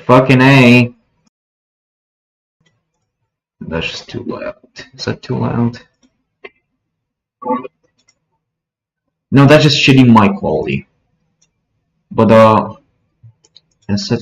fucking A. That's just too loud. Is that too loud? No, that's just shitty mic quality. But instead.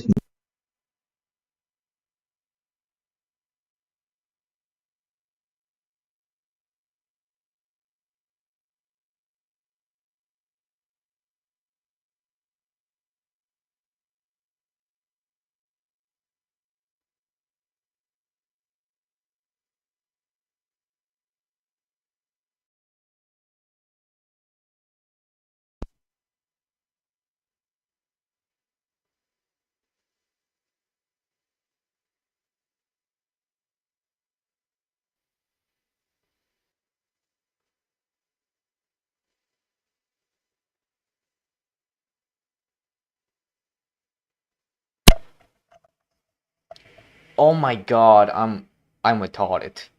Oh my god, I'm retarded.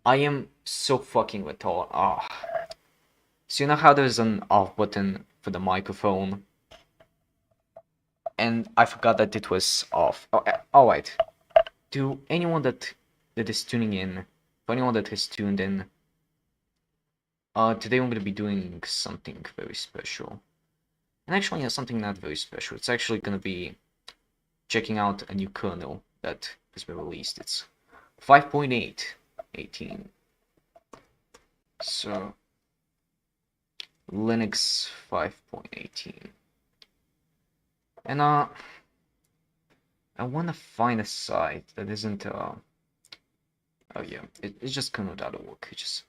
I am so fucking retarded. So you know how there's an off button for the microphone? And I forgot that it was off. Oh, alright. To anyone that is tuning in, for anyone that has tuned in, today I'm gonna be doing something very special. And actually, yeah, something not very special. It's actually gonna be checking out a new kernel that has been released. It's 5.8.18. So Linux 5.18. And I wanna find a site that isn't oh yeah, it's just kernel.org. It's just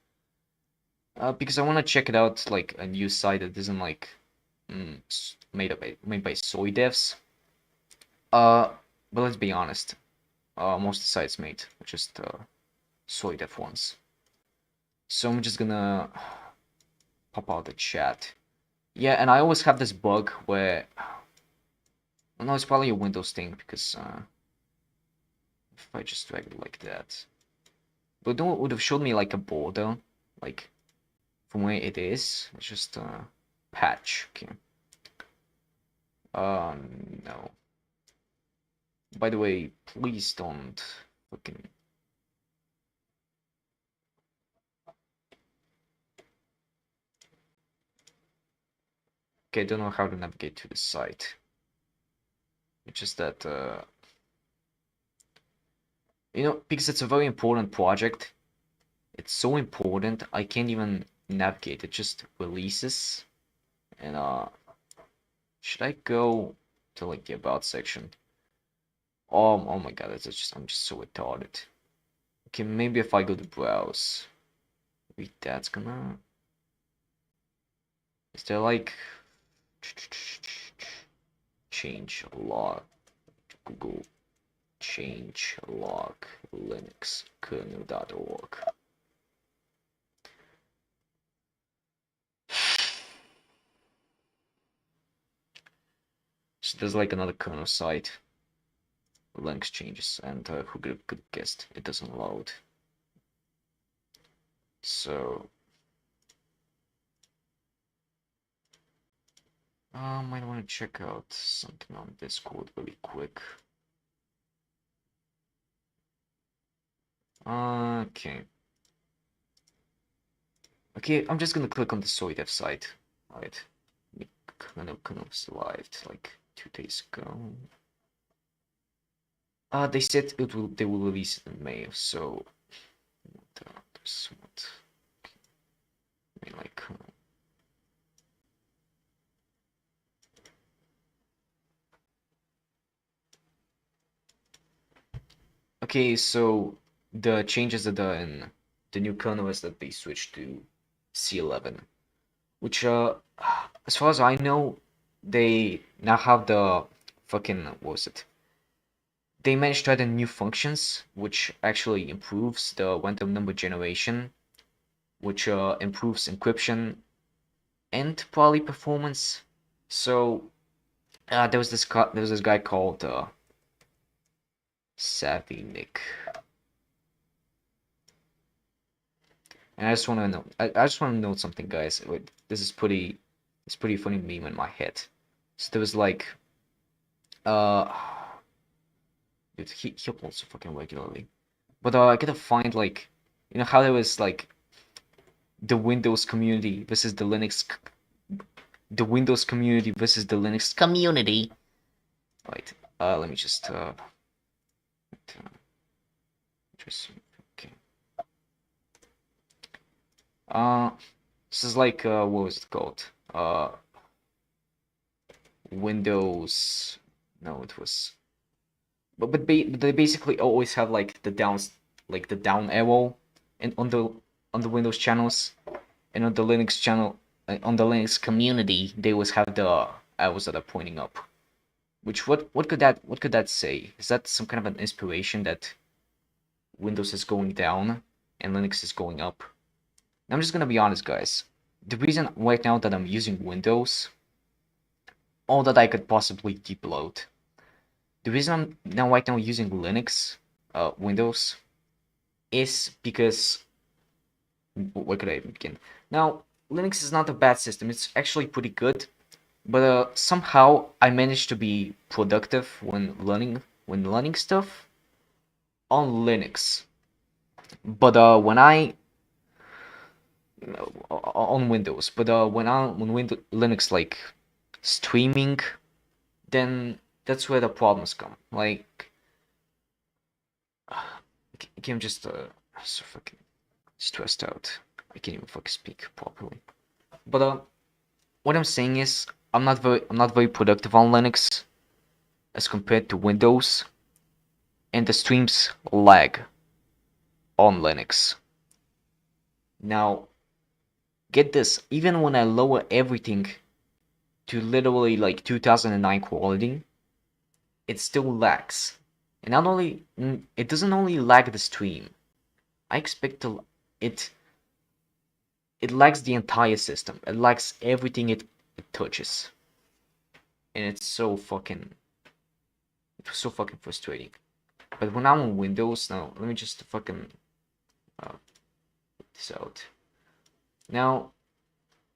because I wanna check it out, like a new site that isn't like made by soy devs. But let's be honest, most of the sites made are just soy dev ones. So I'm just gonna pop out the chat. Yeah, and I always have this bug where, well, no, it's probably a Windows thing because if I just drag it like that, but no, it would have showed me like a border, like from where it is. It's just patch. Okay. No. By the way, please don't fucking. Okay, I don't know how to navigate to the site. It's just that you know, because it's a very important project. It's so important I can't even navigate. It just releases. And should I go to like the about section? Oh my god, I'm just so retarded. Okay, maybe if I go to browse, maybe that's gonna. Is there like change log Google change log Linux kernel.org? So there's like another kernel site. Linux changes, and who could have guessed it doesn't load. So might want to check out something on Discord really quick. Okay. Okay, I'm just gonna click on the SoyDev site. Alright. Kernel survived like 2 days ago. They said they will release it in May, so there's what I mean, like okay, so the changes that are in the new kernel is that they switched to C11, which as far as I know, they now have the fucking what was it? They managed to add in new functions, which actually improves the random number generation, which improves encryption and probably performance. So there was this guy called Savvy Nick, and I just want to know. I just want to note something, guys. Wait, this is pretty. It's pretty funny meme in my head. So there was like Dude, he uploads so fucking regularly. But I gotta find like, you know how there was like the Windows community versus the the Windows community versus the Linux community. Right. Let me just just okay. This is like what was it called? Windows. No, it was. They basically always have like the down arrow, and on the Windows channels, and on the Linux channel, on the Linux community, they always have the arrows that are pointing up. Which what could that say? Is that some kind of an inspiration that Windows is going down and Linux is going up? I'm just gonna be honest, guys. The reason right now that I'm using Windows, all that I could possibly depload. The reason I'm now right now using Linux, Windows, is because where could I even begin? Now, Linux is not a bad system. It's actually pretty good, but somehow I managed to be productive when learning stuff on Linux. But when I on Windows, but when Windows Linux like streaming, then that's where the problems come. Like, I'm just so fucking stressed out. I can't even fucking speak properly. But what I'm saying is, I'm not very productive on Linux as compared to Windows, and the streams lag on Linux. Now, get this, even when I lower everything to literally like 2009 quality, it still lags. And not only it doesn't only lag the stream. I expect it lags the entire system. It lags everything it touches. And it's so fucking frustrating. But when I'm on Windows now, let me just fucking put this out. Now,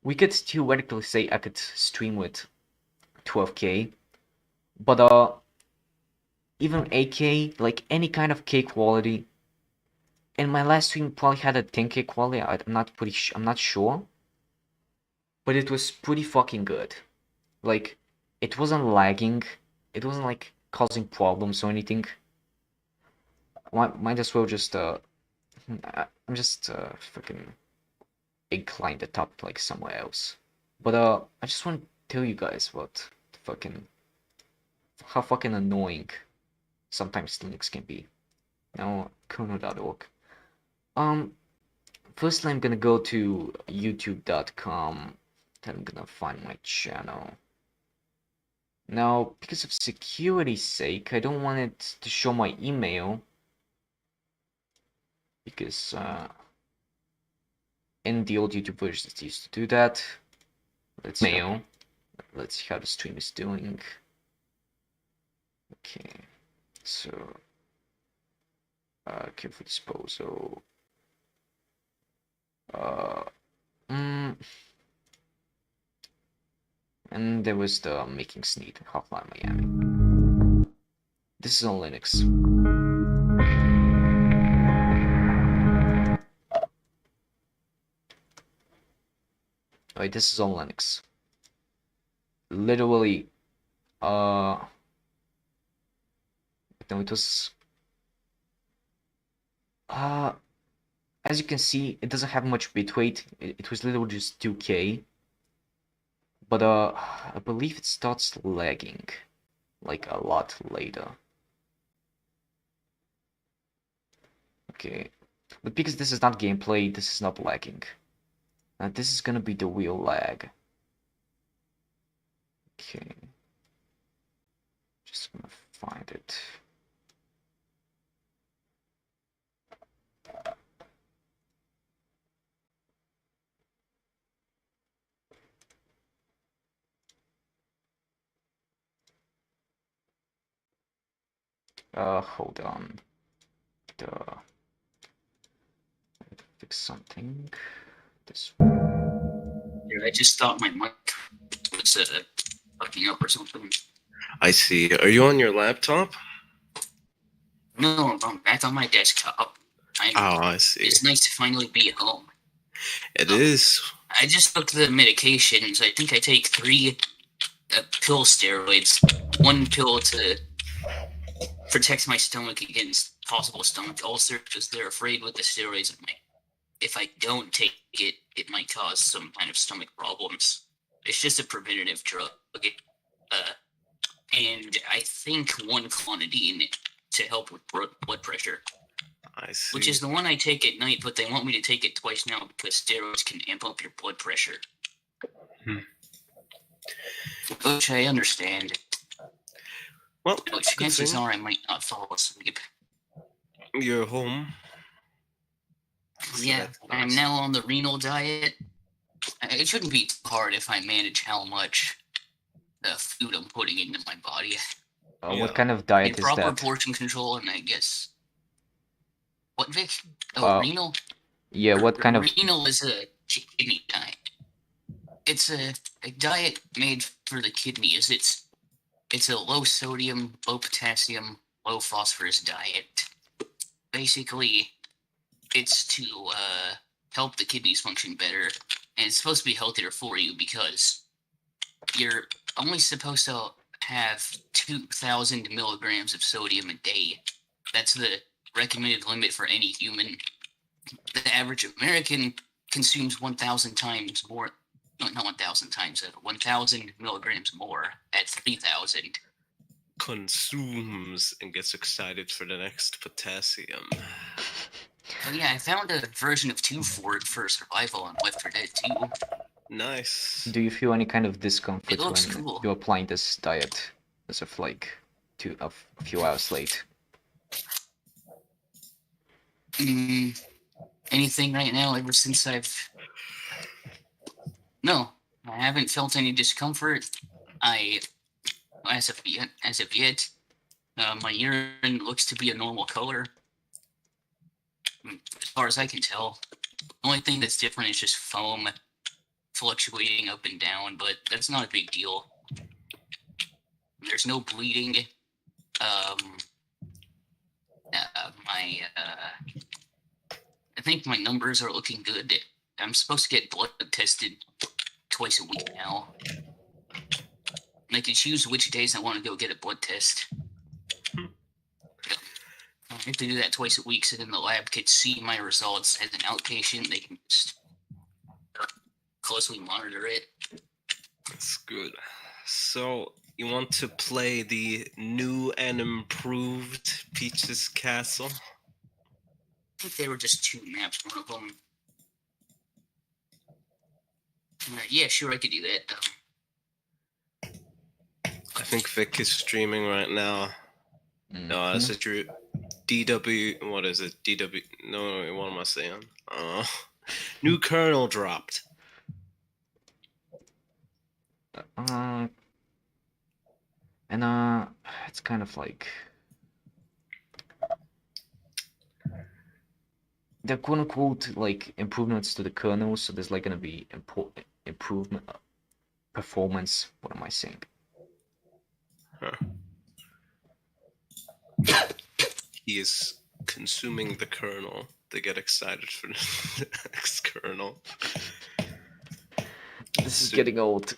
we could theoretically say I could stream with 12K, but even 8K, like any kind of K quality, and my last stream probably had a 10K quality. I'm not sure, but it was pretty fucking good. Like, it wasn't lagging. It wasn't like causing problems or anything. Might as well just I'm just fucking inclined the top like somewhere else. But I just want to tell you guys how fucking annoying sometimes Linux can be. Now kernel.org. Firstly I'm gonna go to youtube.com. Then I'm gonna find my channel. Now, because of security's sake, I don't want it to show my email because in the old YouTube versions it used to do that. Let's see how the stream is doing. Okay, so careful disposal. And there was the making Sneed Hotline Miami. This is on Linux. Alright, this is on Linux. Literally, no, it was, as you can see, it doesn't have much bitrate. It was literally just 2K. But I believe it starts lagging, like a lot later. Okay, but because this is not gameplay, this is not lagging. This is gonna be the real lag. Okay, just gonna find it. Hold on. Fix something. This. Yeah, I just thought my mic was fucking up or something. I see. Are you on your laptop? No, I'm back on my desktop. I see. It's nice to finally be home. It is. I just took the medications. I think I take 3 pill steroids. 1 pill to protect my stomach against possible stomach ulcer, because they're afraid with the steroids if I don't take it, it might cause some kind of stomach problems. It's just a preventative drug. And I think 1 clonidine to help with blood pressure. I see. Which is the one I take at night, but they want me to take it twice now because steroids can amp up your blood pressure. Which I understand. Well, chances are I might not fall asleep. You're home. Yeah, I'm now on the renal diet. It shouldn't be too hard if I manage how much food I'm putting into my body. What kind of diet is proper that? portion control, and I guess... What, Vic? Oh, renal? Yeah, what kind of... Renal is a kidney diet. It's a diet made for the kidneys. It's a low sodium, low potassium, low phosphorus diet. Basically, it's to help the kidneys function better, and it's supposed to be healthier for you because you're only supposed to have 2,000 milligrams of sodium a day. That's the recommended limit for any human. The average American consumes 1,000 times more. Not 1,000 times, 1,000 milligrams more at 3,000. Consumes and gets excited for the next potassium. Oh yeah, I found a version of 2 for it for survival on Left 4 Dead 2. Nice. Do you feel any kind of discomfort when cool. you're applying this diet as of like a few hours late? Anything right now ever since No, I haven't felt any discomfort. As of yet, my urine looks to be a normal color. As far as I can tell. The only thing that's different is just foam fluctuating up and down, but that's not a big deal. There's no bleeding. I think my numbers are looking good. I'm supposed to get blood tested twice a week now. And I can choose which days I want to go get a blood test. I have to do that twice a week so then the lab can see my results as an outpatient. They can just closely monitor it. That's good. So, you want to play the new and improved Peach's Castle? I think they were just 2 maps, one of them. Yeah, sure, I could do that. I think Vic is streaming right now. No, that's a true. DW, what is it? DW, no, what am I saying? New kernel dropped. And it's kind of like they're quote unquote like improvements to the kernel, so there's like gonna be improvement performance. What am I saying? He is consuming the kernel. They get excited for the next kernel. This is getting old.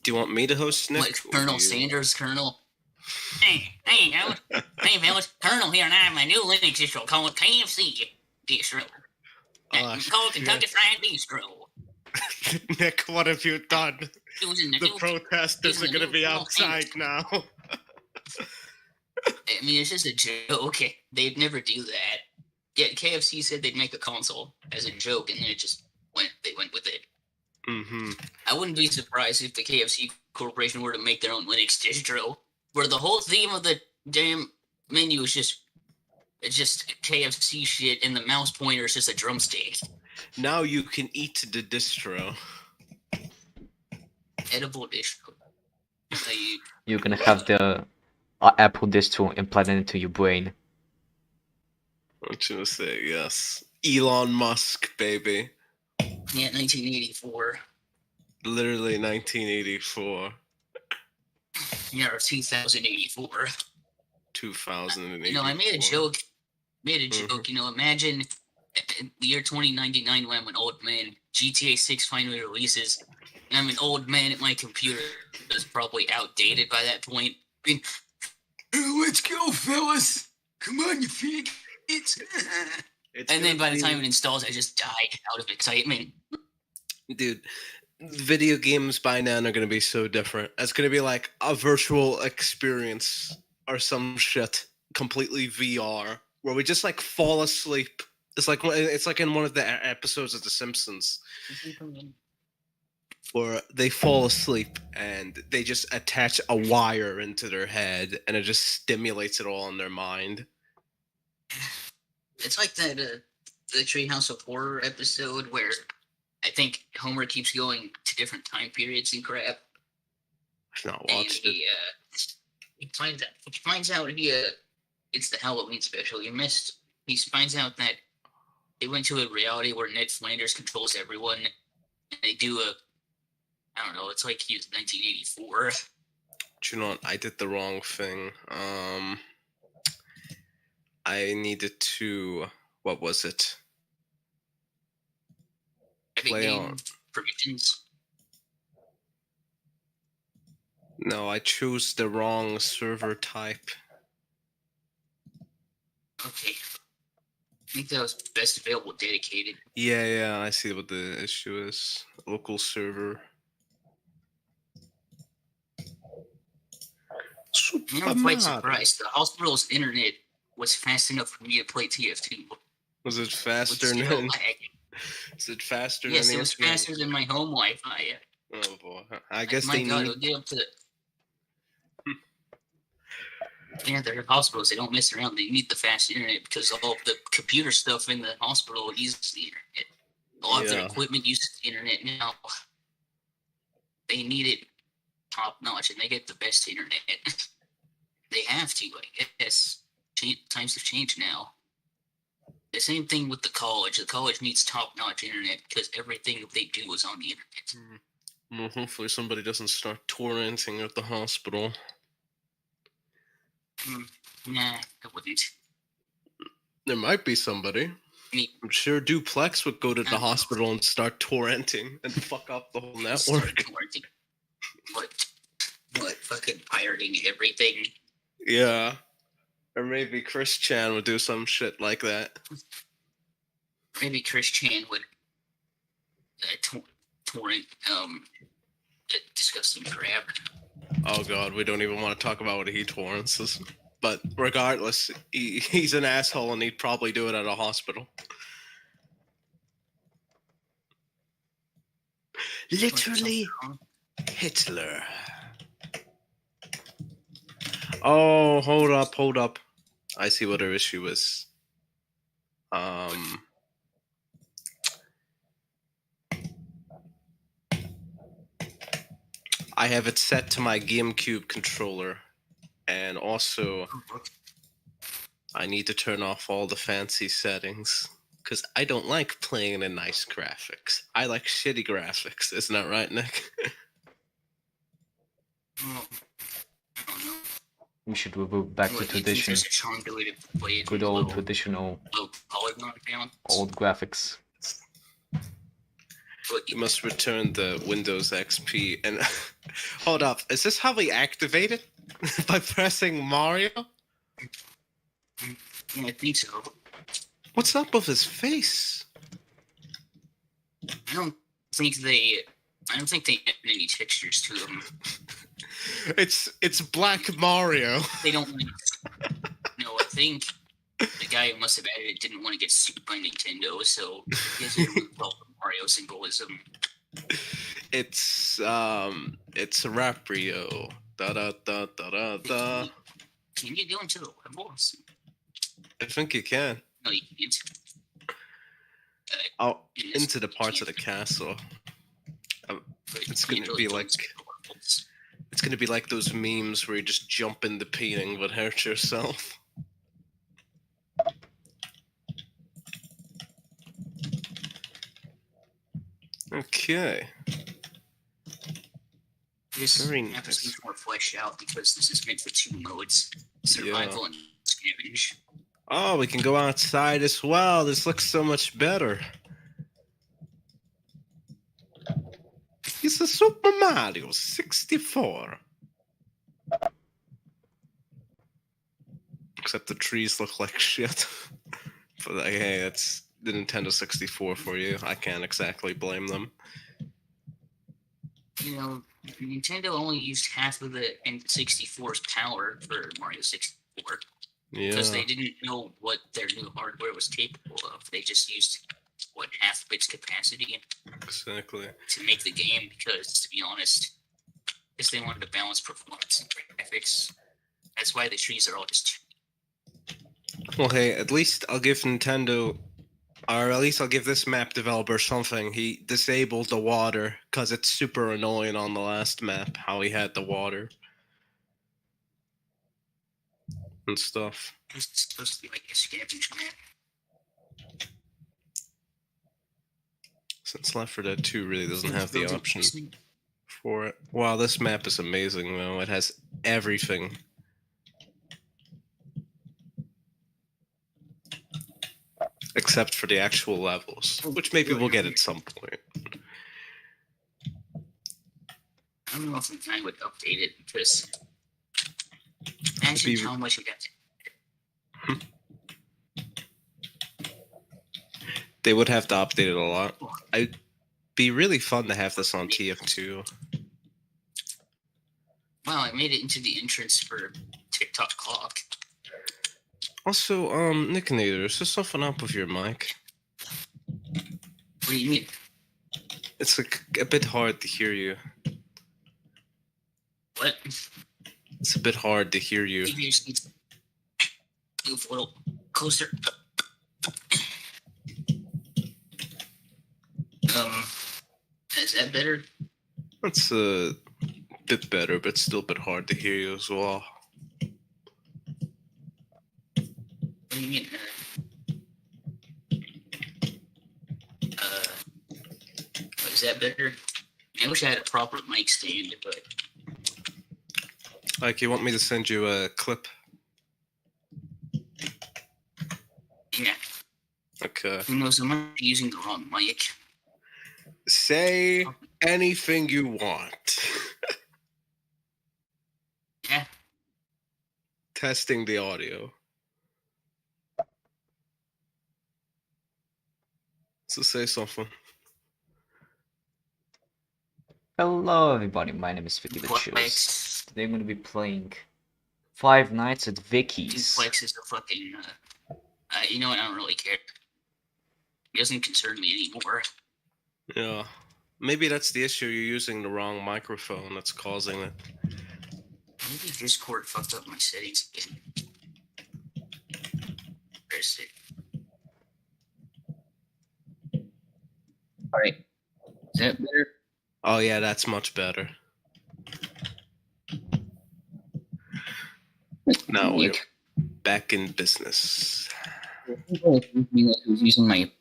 Do you want me to host Nick? Like Colonel Sanders, Colonel? Hey, fellas, Colonel here, and I have my new Linux distro called KFC distro. Called Kentucky Fried Bistro. Nick, what have you done? The protesters are going to be outside now. I mean, it's just a joke. They'd never do that. Yeah, KFC said they'd make a console as a joke, and then they went with it. Mm-hmm. I wouldn't be surprised if the KFC Corporation were to make their own Linux distro, where the whole theme of the damn menu is just KFC shit, and the mouse pointer is just a drumstick. Now you can eat the distro. Edible distro. You're gonna have the Apple distro implanted into your brain. I'm gonna say yes. Elon Musk, baby. Yeah, 1984. Literally 1984. Yeah, or 2084. 2080. You know, I made a joke. You know, imagine in the year 2099 when I'm an old man, GTA 6 finally releases, and I'm an old man at my computer that's probably outdated by that point. Being, let's go, fellas! Come on, you fig! And then by the time it installs, I just died out of excitement. Dude, video games by now are gonna be so different. It's gonna be like a virtual experience or some shit, completely VR, where we just like fall asleep. It's like in one of the episodes of The Simpsons, where they fall asleep and they just attach a wire into their head, and it just stimulates it all in their mind. It's like that the Treehouse of Horror episode where I think Homer keeps going to different time periods and crap. I've not And watched it. he finds out it's the Halloween special. He finds out that they went to a reality where Ned Flanders controls everyone, and they do I don't know, it's like he was 1984. Do you know what? I did the wrong thing. I needed to. What was it? Epic Play Game on. Permissions. No, I chose the wrong server type. Okay. I think that was best available dedicated. Yeah, I see what the issue is. Local server. I'm quite surprised. The hospital's internet was fast enough for me to play TF2. Was it faster Still than? lagging. Is it faster Yes, than it the was internet? faster than my home Wi-Fi. Oh boy, I guess My they God, need. it'll get up to. Yeah, they're hospitals. They don't mess around. They need the fast internet because all of the computer stuff in the hospital uses the internet. A lot of their Yeah. equipment uses the internet now. They need it top notch, and they get the best internet. They have to, I guess. Times have changed now. The same thing with the college. The college needs top notch internet because everything they do is on the internet. Well, hopefully somebody doesn't start torrenting at the hospital. Nah, I wouldn't. There might be somebody. I'm sure Duplex would go to the hospital and start torrenting and fuck up the whole network. What fucking pirating everything? Yeah. Or maybe Chris Chan would do some shit like that. Maybe Chris Chan would torrent disgusting crap. Oh god, we don't even want to talk about what he torrents. But regardless, he's an asshole and he'd probably do it at a hospital. Literally Hitler. Oh, hold up. I see what her issue is. I have it set to my GameCube controller, and also I need to turn off all the fancy settings because I don't like playing in nice graphics. I like shitty graphics. Isn't that right, Nick? We should revert back to tradition. Good old traditional old graphics. You must return the Windows XP and hold up. Is this how we activate it? By pressing Mario? I think so. What's up with his face? I don't think they add any textures to them. It's Black Mario. They don't. No, I think the guy who must have added it didn't want to get sued by Nintendo, so he has to remove all the Mario symbolism. It's Raprio. Da da da da da da. Can you go into the levels? I think you can. No, you can't. Oh, into the parts of the castle. It's gonna be like those memes where you just jump in the painting but hurt yourself. Okay. This map is more fleshed out because this is meant for 2 modes. survival and scavenge. Oh, we can go outside as well. This looks so much better. It's a Super Mario 64. Except the trees look like shit. But like, hey, it's the Nintendo 64 for you. I can't exactly blame them. You know, Nintendo only used half of the N64's power for Mario 64 because Yeah. they didn't know what their new hardware was capable of. They just used half of its capacity Exactly. to make the game because, to be honest, because they wanted to balance performance and graphics. That's why the trees are all just. Well, hey, at least I'll give Nintendo, or at least I'll give this map developer something. He disabled the water because it's super annoying on the last map how he had the water and stuff. It's supposed to be like a scavenge map. Since Left 4 Dead 2 really doesn't have the option for it. Wow, this map is amazing though. It has everything. Except for the actual levels, which maybe we'll get at some point. I don't know if I would update it because imagine how much we got to. They would have to update it a lot. It'd be really fun to have this on TF2. Well, I made it into the entrance for TikTok clock. Also, Nickinator, is there something up with your mic? What do you mean? It's like a bit hard to hear you. What? It's a bit hard to hear you. Maybe you just need to move a little closer. Is that better? That's a bit better, but still a bit hard to hear you as well. What do you mean? Is that better? I wish I had a proper mic stand, but Like, you want me to send you a clip? yeah. Okay. Who knows? I might be using the wrong mic. Say anything you want. Yeah. Testing the audio. So say something. Hello everybody, my name is Vicky the Choose. Duplex. Today I'm going to be playing Five Nights at Vicky's. Duplex is a fucking. You know what? I don't really care. It doesn't concern me anymore. Yeah. Maybe that's the issue. You're using the wrong microphone that's causing it. Maybe Discord fucked up my settings again. Where's it? Alright. Is that better? Oh yeah, that's much better. Now we're back in business. I was using my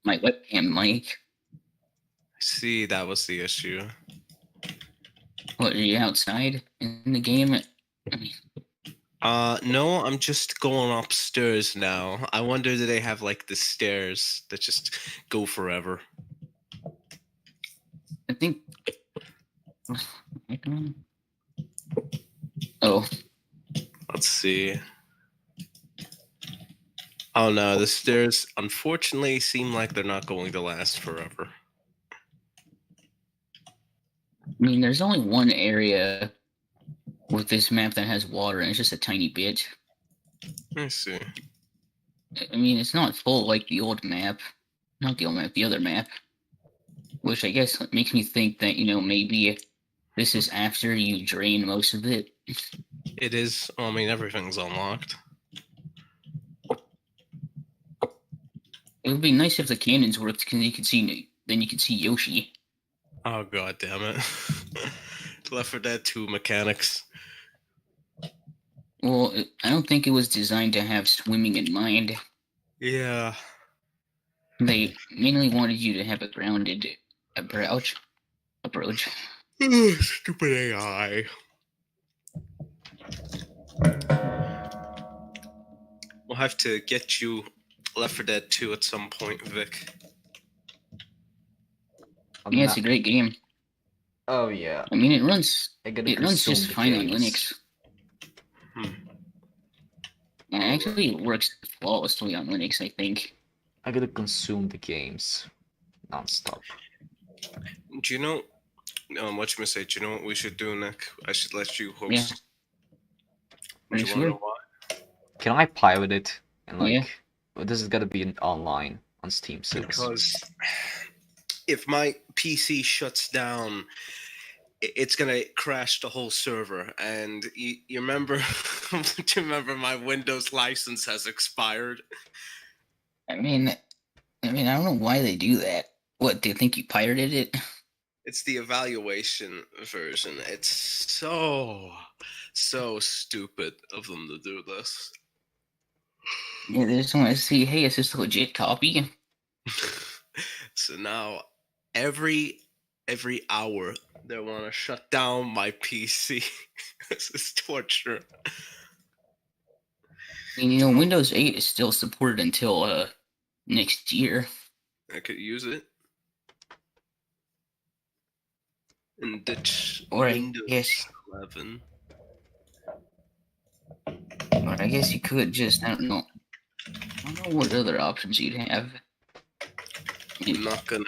my webcam mic. I see, that was the issue. What, are you outside in the game? I mean, No, I'm just going upstairs now. I wonder, do they have like the stairs that just go forever? I think. Oh, Let's see. Oh no, the stairs unfortunately seem like they're not going to last forever. I mean, there's only one area with this map that has water, and it's just a tiny bit. I see. I mean, it's not full like the old map. Not the old map, the other map. Which I guess makes me think that, maybe this is after you drain most of it. It is. I mean, everything's unlocked. It would be nice if the cannons worked, because then you could see Yoshi. Oh god damn it. Left 4 Dead 2 mechanics. Well, I don't think it was designed to have swimming in mind. Yeah. They mainly wanted you to have a grounded approach. Stupid AI. We'll have to get you Left 4 Dead 2 at some point, Vic. Yeah, it's a great game. Oh yeah, I mean, it runs I gotta it runs consume just the fine on games. Linux. And actually, it works flawlessly on Linux, I think. I gotta consume the games non-stop. Do you know? What you say? Do you know what we should do, Nick? I should let you host. Yeah. Do you want to know why? Can I pirate it? And Yeah. this has gotta be online on Steam service. Because if my PC shuts down, it's gonna crash the whole server. And you remember? Do you remember my Windows license has expired? I mean, I don't know why they do that. What, do you think you pirated it? It's the evaluation version. It's so stupid of them to do this. Yeah, they just want to see, hey, is this a legit copy? So now every hour they want to shut down my PC. This is torture. I mean, Windows 8 is still supported until next year. I could use it and ditch Or I Windows guess, 11. or I guess you could just, I don't know what other options you'd have. I'm not gonna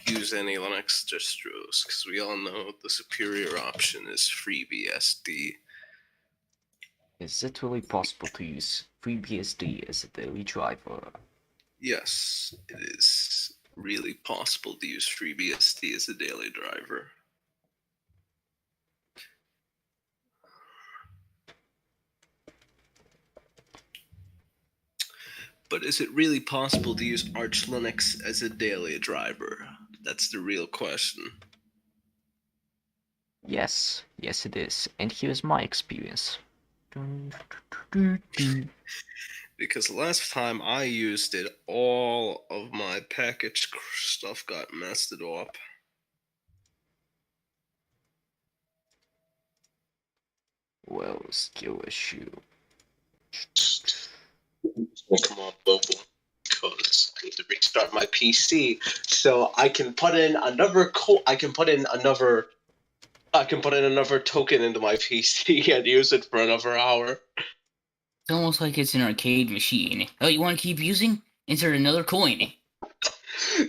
use any Linux distros because we all know the superior option is FreeBSD. Is it really possible to use FreeBSD as a daily driver? Yes, it is really possible to use FreeBSD as a daily driver. But is it really possible to use Arch Linux as a daily driver? That's the real question. Yes, it is. And here's my experience. Because last time I used it, all of my package stuff got messed up. Well, skill issue. Come on, Bobo. Because I need to restart my PC so I can put in another I can put in another token into my PC and use it for another hour. It's almost like it's an arcade machine. Oh, you want to keep using? Insert another coin.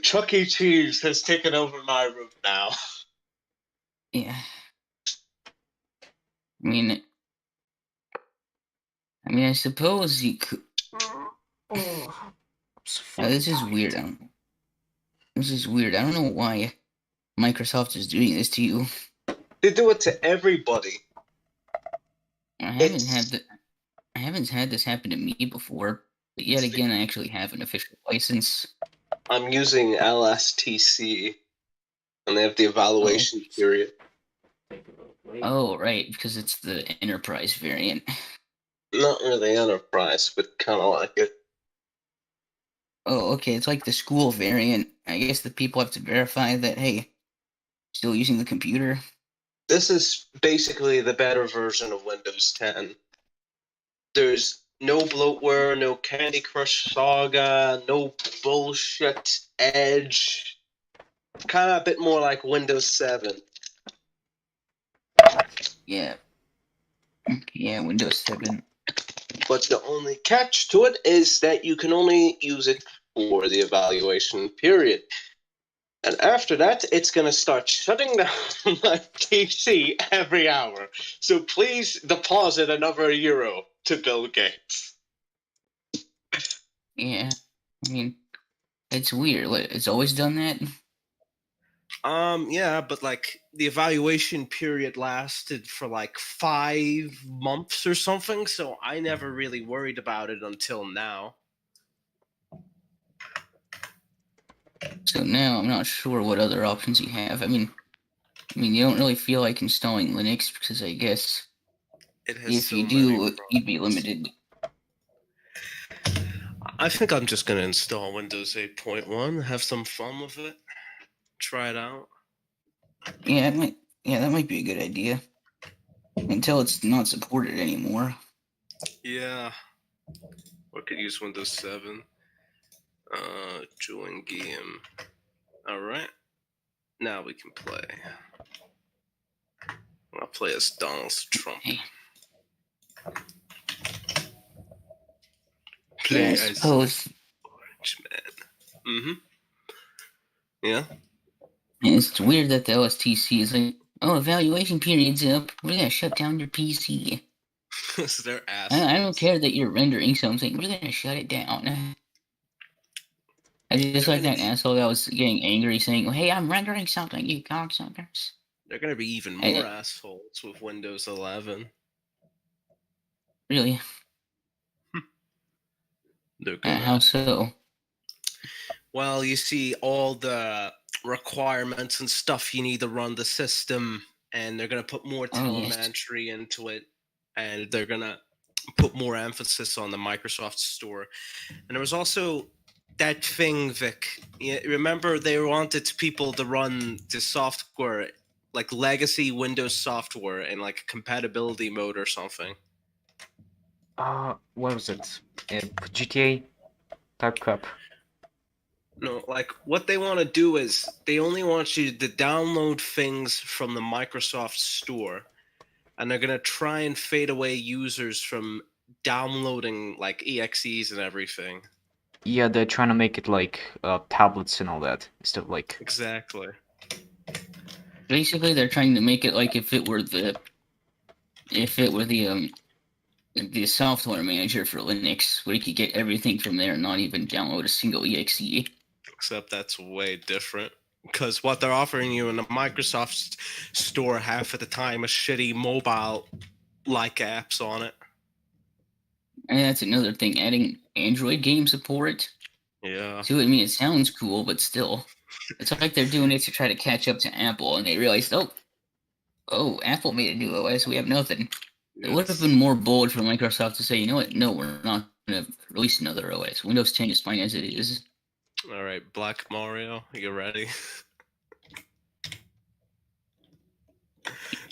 Chuck E. Cheese has taken over my room now. Yeah. I suppose you could. This is weird. This is weird. I don't know why Microsoft is doing this to you. They do it to everybody. I haven't had this happen to me before. But yet again, I actually have an official license. I'm using LSTC, and they have the evaluation period. Oh, right, because it's the enterprise variant. Not really enterprise, but kind of like it. Oh, okay, it's like the school variant. I guess the people have to verify that, hey, still using the computer. This is basically the better version of Windows 10. There's no bloatware, no Candy Crush Saga, no bullshit Edge. Kind of a bit more like Windows 7. Yeah. Yeah, Windows 7. But the only catch to it is that you can only use it for the evaluation period. And after that, it's going to start shutting down my PC every hour. So please deposit another euro to Bill Gates. Yeah. I mean, it's weird. It's always done that. Yeah, but like the evaluation period lasted for like 5 months or something, so I never really worried about it until now. So now I'm not sure what other options you have. I mean, you don't really feel like installing Linux because I guess if you do, you'd be limited. I think I'm just gonna install Windows 8.1, have some fun with it, try it out. Yeah, that might be a good idea. until it's not supported anymore. Yeah. Or could use Windows 7. Join game. Alright. Now we can play. I'll play as Donald Trump. Hey. Play I as suppose Orange Man. Mm-hmm. Yeah. it's weird that the OSTC is like, oh, evaluation period's up. We're gonna shut down your PC. Their ass. I don't care that you're rendering something. We're gonna shut it down. I just like that asshole that was getting angry saying, hey, I'm rendering something, you cocksuckers. They're gonna be even more assholes with Windows 11. Really? They're gonna. How so? Well, you see all the requirements and stuff you need to run the system, and they're gonna put more telemetry into it, and they're gonna put more emphasis on the Microsoft Store. And there was also that thing, Vic. You remember they wanted people to run the software, like legacy Windows software, in like compatibility mode or something. What was it? GTA type crap. No, like what they want to do is they only want you to download things from the Microsoft Store, and they're gonna try and fade away users from downloading like EXEs and everything. Yeah, they're trying to make it like tablets and all that instead of like. Exactly. Basically, they're trying to make it like if it were the software manager for Linux, where you could get everything from there and not even download a single exe. Except that's way different. Because what they're offering you in the Microsoft Store half of the time is shitty mobile-like apps on it. And that's another thing, adding Android game support. Yeah. So, I mean, it sounds cool, but still. It's like they're doing it to try to catch up to Apple, and they realized, oh, Apple made a new OS, we have nothing. Yes. It would have been more bold for Microsoft to say, you know what, no, we're not going to release another OS. Windows 10 is fine as it is. All right, Black Mario, you ready?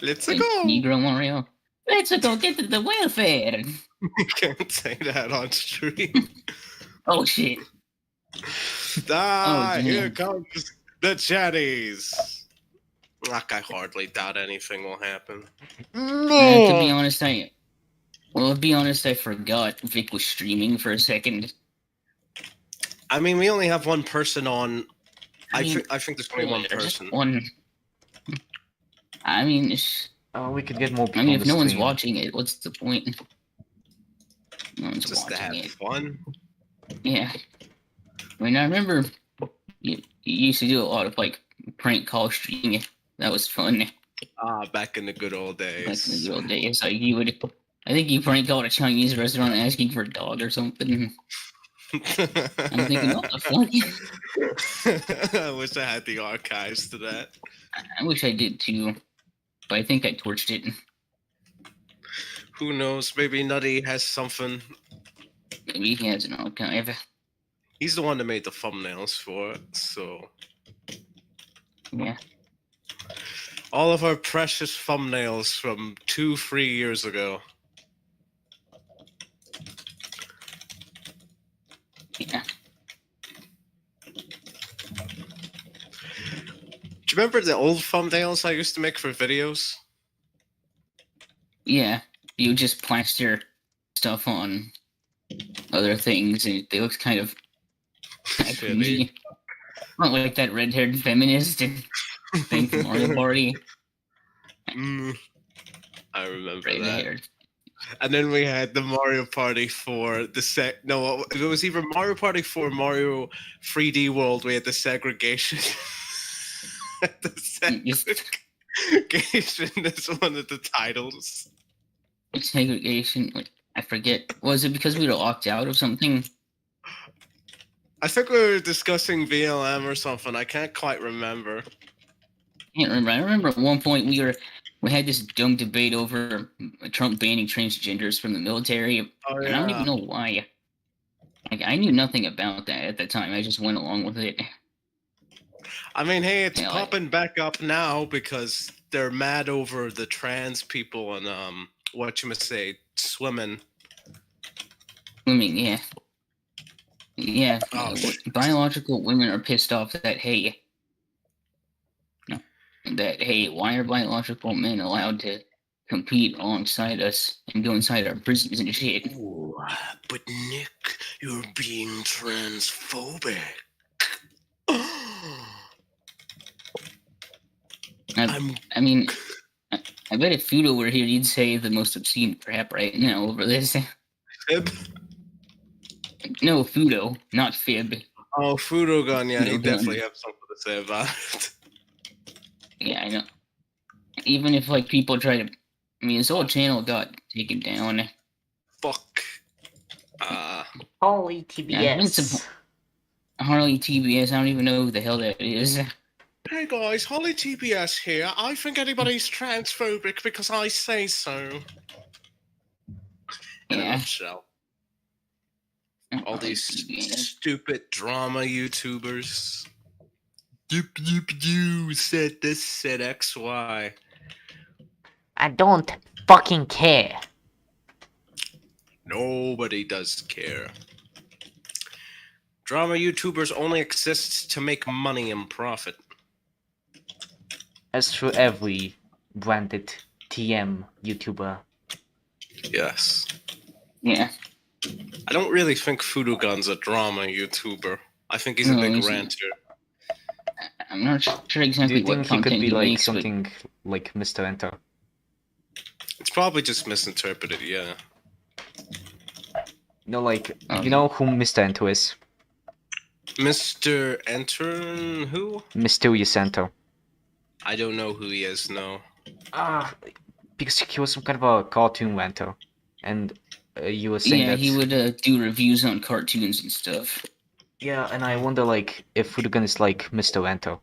Let's go! Negro Mario. Let's go get to the welfare! You can't say that on stream. Oh, shit. Here comes the chatties. Like, I hardly doubt anything will happen. To be honest, I forgot Vic was streaming for a second. I mean, we only have one person on. I think there's only one person. One. I mean, we could get more people. I mean, if no one's watching it, what's the point? No one's just watching to have it. Fun. Yeah. I mean, I remember you used to do a lot of like prank call streaming. That was fun. Back in the good old days. Like you would. I think you prank called a Chinese restaurant asking for a dog or something. I'm thinking, what the fuck? I wish I had the archives to that. I wish I did too, but I think I torched it. Who knows? Maybe Nutty has something. Maybe he has an archive. He's the one that made the thumbnails for it, so. Yeah. All of our precious thumbnails from 2-3 years ago. Yeah. Do you remember the old thumbnails I used to make for videos? Yeah, you just plaster stuff on other things, and they look kind of cringy. Not like that red-haired feminist thing from Mario Party. I remember that. And then we had the Mario Party for the No, it was either Mario Party for Mario 3D World. We had the segregation. The segregation is one of the titles. Segregation. I forget. Was it because we were locked out of something? I think we were discussing VLM or something. I can't quite remember. I can't remember. I remember at one point we had this dumb debate over Trump banning transgenders from the military, and I don't even know why. Like, I knew nothing about that at the time. I just went along with it. I mean, hey, it's popping back up now because they're mad over the trans people and what you must say, swimming. Swimming, yeah. Yeah, Oh, biological women are pissed off that, hey, why are biological men allowed to compete alongside us and go inside our prisons and shit? Ooh, but Nick, you're being transphobic. I mean, I bet if Fudo were here, he'd say the most obscene crap right now over this. Fib? No, Fudo, not Fib. Oh, Fudogun, yeah, he Fudogun. definitely have something to say about it. Yeah, I know. Even if like people try to, I mean, his whole channel got taken down. Fuck. Holy Yeah, there's been some Harley TBS. I don't even know who the hell that is. Hey guys, Holly TBS here. I think anybody's transphobic because I say so. In a Yeah. nutshell. All Harley these TBS. stupid drama YouTubers. You said this, said XY. I don't fucking care. Nobody does care. Drama YouTubers only exist to make money and profit. As for every branded TM YouTuber. Yes. Yeah. I don't really think Fudogun's a drama YouTuber. I think he's a No, big he's- ranter. I'm not sure Do exactly you what think he content could be like makes, but something like Mr. Enter? It's probably just misinterpreted, yeah. No, like, Um, you know who Mr. Enter is? Mr. Enter, who? Mysterious Enter. I don't know who he is, no. Because he was some kind of a cartoon ranter. And you were saying yeah, that... he would do reviews on cartoons and stuff. Yeah, and I wonder, like, if Fudogun is like Mr. Enter.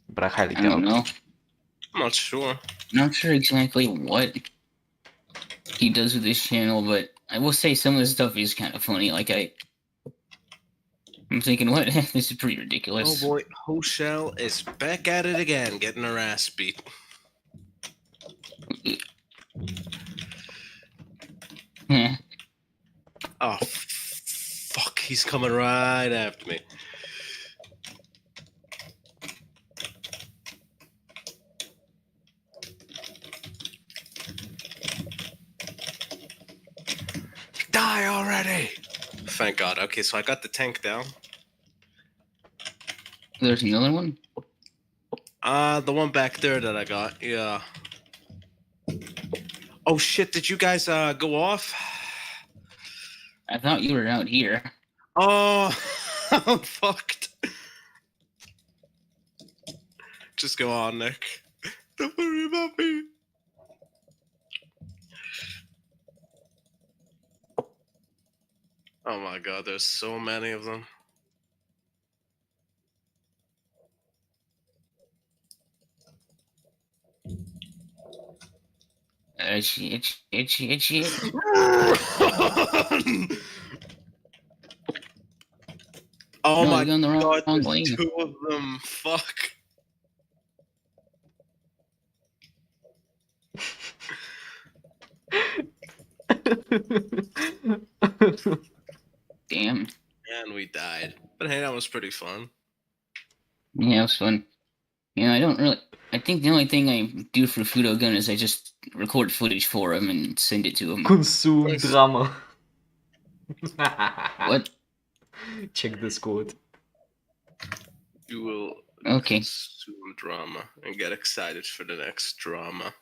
But I highly I doubt. don't know. I'm not sure. Not sure exactly what he does with this channel, but I will say some of the stuff is kind of funny. Like I'm thinking, what? This is pretty ridiculous. Oh boy, Hoshell is back at it again, getting her ass beat. Yeah. Oh, fuck, he's coming right after me. Die already! Thank God. Okay, so I got the tank down. There's another one. The one back there that I got, yeah. Oh shit, did you guys go off? I thought you were out here. Oh, I'm fucked. Just go on, Nick. Don't worry about me. Oh my god, there's so many of them. Shit. Oh No, my you're going the god, wrong there's lane. 2 of them. Fuck. Damn. And we died. But hey, that was pretty fun. Yeah, it was fun. Yeah, I think the only thing I do for Fudogun is I just record footage for him and send it to him. Consume Nice. drama. What? Check this quote. You will Okay. consume drama and get excited for the next drama.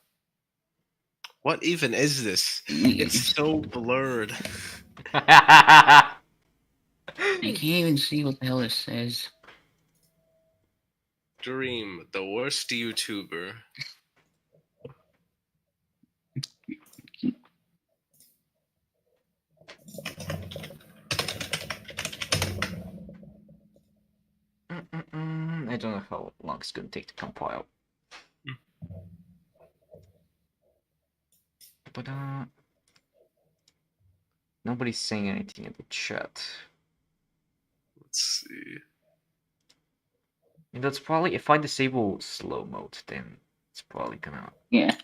What even is this? It's so blurred. I can't even see what the hell it says. Dream, the worst YouTuber. I don't know how long it's gonna take to compile. But nobody's saying anything in the chat. Let's see. And that's probably if I disable slow mode, then It's probably gonna. Yeah.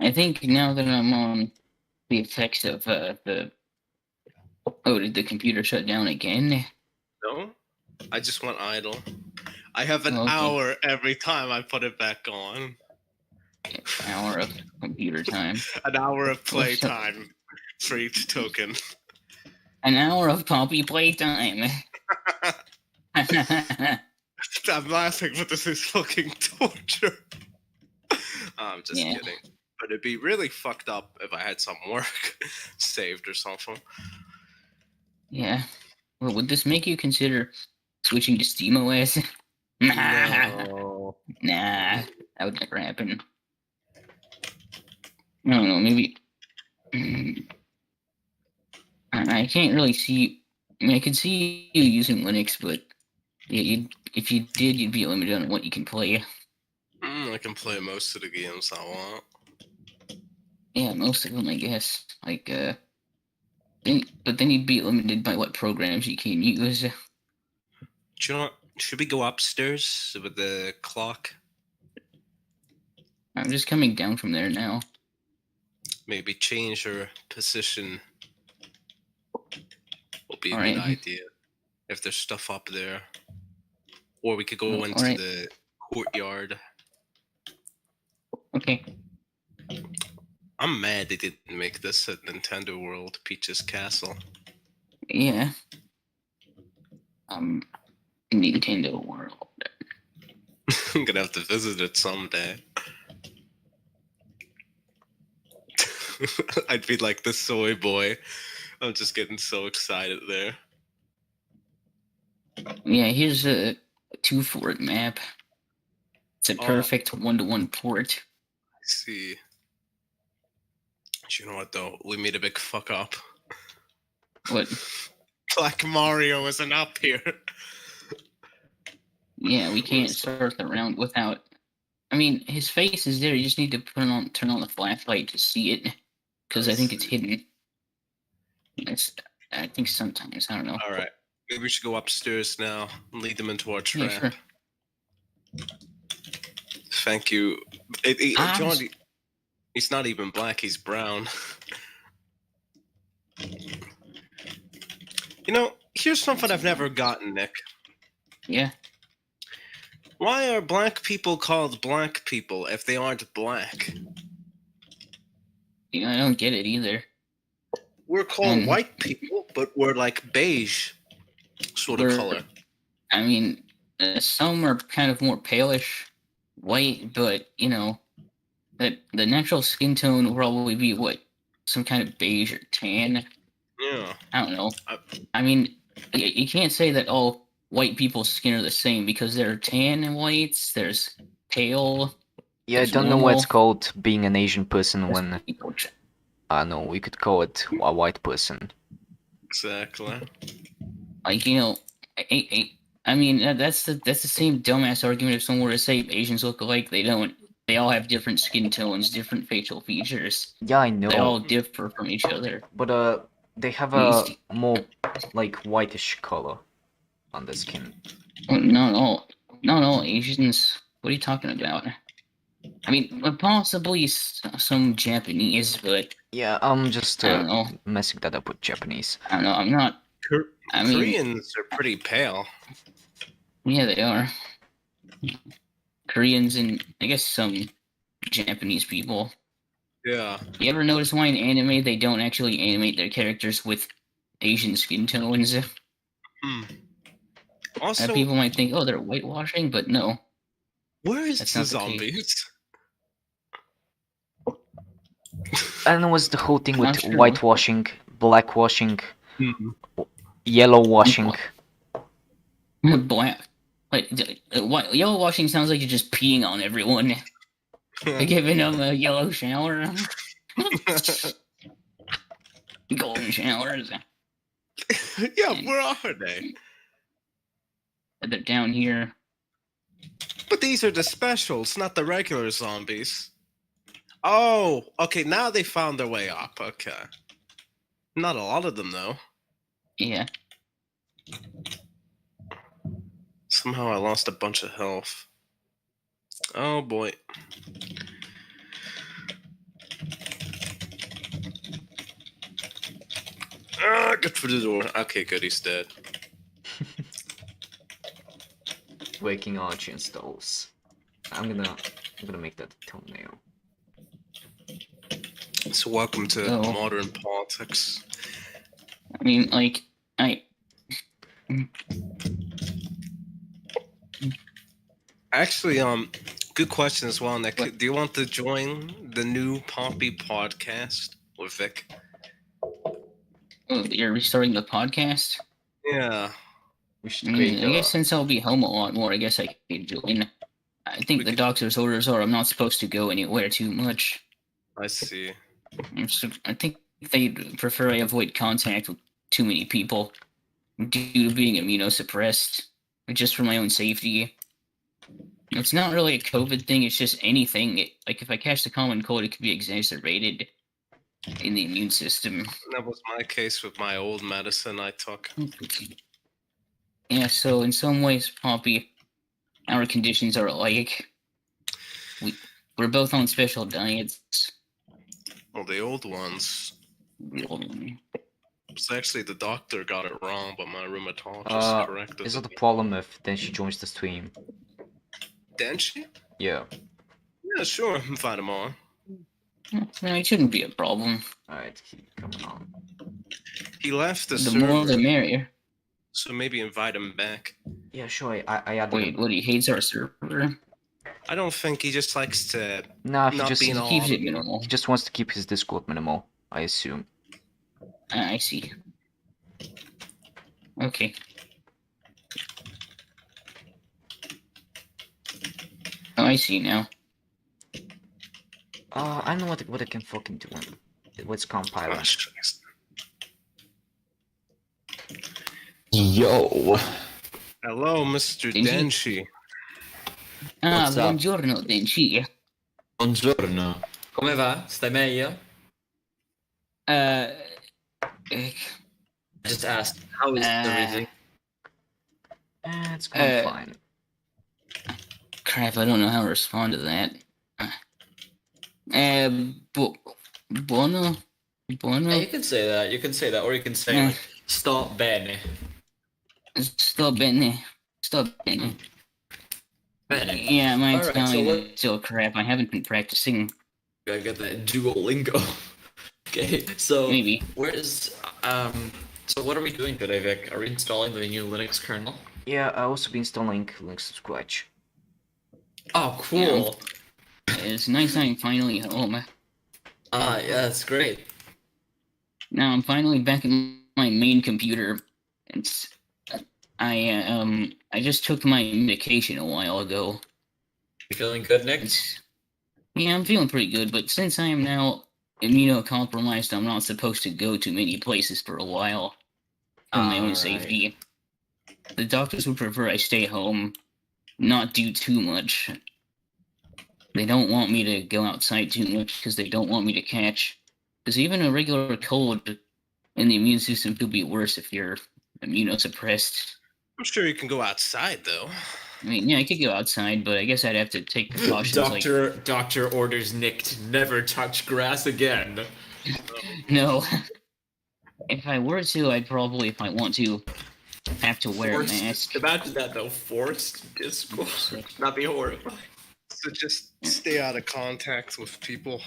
I think now that I'm on the effects of the did the computer shut down again? No, I just went idle. I have an Oh, okay. hour every time I put it back on. Hour of computer time. An hour of play What's up? time for each token. An hour of poppy playtime. I'm laughing, but this is fucking torture. I'm just Yeah. kidding. But it'd be really fucked up if I had some work saved or something. Yeah. Well, would this make you consider switching to SteamOS? No. Nah, that would never happen. I don't know, maybe. I can't really see. I mean, I could see you using Linux, but if you did, you'd be limited on what you can play. I can play most of the games I want. Yeah, most of them, I guess. Like, but then you'd be limited by what programs you can use. Do you know what? Should we go upstairs with the clock? I'm just coming down from there now. Maybe change your position. Will be a Alright. good idea. If there's stuff up there. Or we could go Oh, into alright. the courtyard. Okay. I'm mad they didn't make this at Nintendo World, Peach's Castle. Yeah. Nintendo World. I'm gonna have to visit it someday. I'd be like the soy boy. I'm just getting so excited there. Yeah, here's a 2-port map. It's a Oh. perfect 1-to-1 port. I see. You know what though? We made a big fuck up. What? Black Mario isn't up here. Yeah, we can't start the round without. I mean, his face is there. You just need to turn on the flashlight to see it, because I think it's hidden. I think sometimes, I don't know. Alright. Maybe we should go upstairs now and lead them into our trap. Yeah, sure. Thank you. Ah, John, he's not even black, he's brown. You know, here's something I've never gotten, Nick. Yeah. Why are black people called black people if they aren't black? I don't get it either. We're called And- white people, but we're like beige sort of We're- color. I mean, some are kind of more palish white, but, that the natural skin tone will probably be what? Some kind of beige or tan? Yeah. I don't know. I- I mean, you can't say that all white people's skin are the same, because there are tan and whites, there's pale. Yeah, I There's don't know what it's normal. called being an Asian person there's when people- no, we could call it a white person. Exactly. Like, I mean, that's the same dumbass argument if someone were to say Asians look alike. They don't. They all have different skin tones, different facial features. Yeah, I They all know, differ from each other. but they have a more like whitish color on the skin. Well, not all Asians. What are you talking about? I mean, possibly some Japanese, but Yeah, I'm just I don't know. messing that up with Japanese. I don't know. I'm not. I mean, Koreans are pretty pale. yeah, they are. Koreans and I guess some Japanese people. Yeah. You ever notice why in anime they don't actually animate their characters with Asian skin tones? Also, People might think, oh, they're whitewashing, but no. where is That's the not the case. zombies? I don't know what's the whole thing Not with sure. whitewashing, blackwashing, yellow washing. Black. What yellow washing sounds like you're just peeing on everyone. You're giving them a yellow shower. Golden showers. Yeah, where are they? They're down here. But these are the specials, not the regular zombies. Oh, okay, now they found their way up. Okay. Not a lot of them, though. Yeah. Somehow I lost a bunch of health. Oh boy. Good for the door. Okay, good, he's dead. Waking Archie installs. I'm gonna make that a thumbnail. So welcome to Oh. modern politics. I mean, like, Actually, good question as well, Nick. What? Do you want to join the new Poppy podcast with Vic? Oh, you're restarting the podcast? Yeah. We should I create guess since I'll be home a lot more, I guess I could join. I think We the could- doctor's orders are I'm not supposed to go anywhere too much. I see. I think they prefer I avoid contact with too many people due to being immunosuppressed, just for my own safety. It's not really a COVID thing, it's just anything. Like, if I catch the common cold, it could be exacerbated in the immune system. That was my case with my old medicine I took. Yeah, so in some ways, Poppy, our conditions are alike. We're both on special diets. Well, the old ones. It's actually the doctor got it wrong, but my rheumatologist corrected is it. that a problem if then she joins the stream? Didn't she? Yeah. Yeah, sure. Invite him on. No, it shouldn't be a problem. Alright, keep coming on. He left the, The more the server, merrier. so maybe invite him back. Yeah, sure. I added Wait, him. what, he hates our server? I don't think he just likes to No, he not just being He all. keeps it minimal. he just wants to keep his Discord minimal, I assume. I see. Okay. Oh, I see now. I know what I can fucking do. What's compiling? Gosh. Yo. Hello, Mr. Denji? Denshi. Ah, What's up? buongiorno, Denshi. Buongiorno. Come va? Stai meglio? Eh, I just asked, how is Uh, everything? It's going Uh, fine. crap, I don't know how to respond to that. Buono? Buono? Yeah, you can say that. You can say that, or you can say Yeah. like, sto bene. Sto bene. Sto bene. Bene. Yeah, my Alright, so Italian what- is still crap. I haven't been practicing. Gotta get that Duolingo. Okay, so Maybe. where's so what are we doing today, Vic? Are we installing the new Linux kernel? Yeah, I also be installing Linux from scratch. Oh, cool. It's nice I'm finally home. Yeah, that's great. Now I'm finally back in my main computer. It's I just took my medication a while ago. You feeling good, Nick? Yeah, I'm feeling pretty good, but since I am now immunocompromised, I'm not supposed to go to many places for a while for my own Alright. safety. The doctors would prefer I stay home, not do too much. They don't want me to go outside too much because they don't want me to catch. Because even a regular cold in the immune system could be worse if you're immunosuppressed. I'm sure you can go outside though. I mean, yeah, I could go outside, but I guess I'd have to take precautions. Doctor orders Nick to never touch grass again. No. If I were to, I'd probably, if I want to, have to wear a mask. Imagine that though, forced discord. That'd be horrifying. So just stay out of contact with people.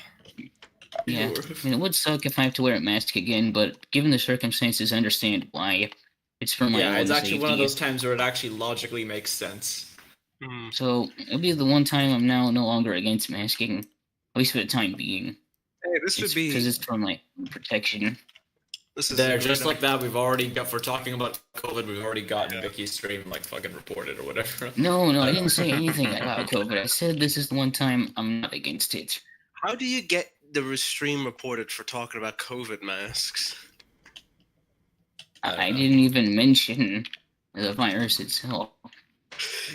Yeah, I mean, it would suck if I have to wear a mask again, but given the circumstances, I understand why. It's for my Yeah, own it's actually safety. one of those times where it actually logically makes sense. Hmm. So it'll be the one time I'm now no longer against masking, at least for the time being. Hey, this would be. Because it's for my protection. This is There, really just nice. like that, we've already got, for talking about COVID, we've already gotten Vicky's stream, like, fucking reported or whatever. No, I didn't say anything about COVID. I said this is the one time I'm not against it. How do you get the stream reported for talking about COVID masks? I didn't even mention the virus itself.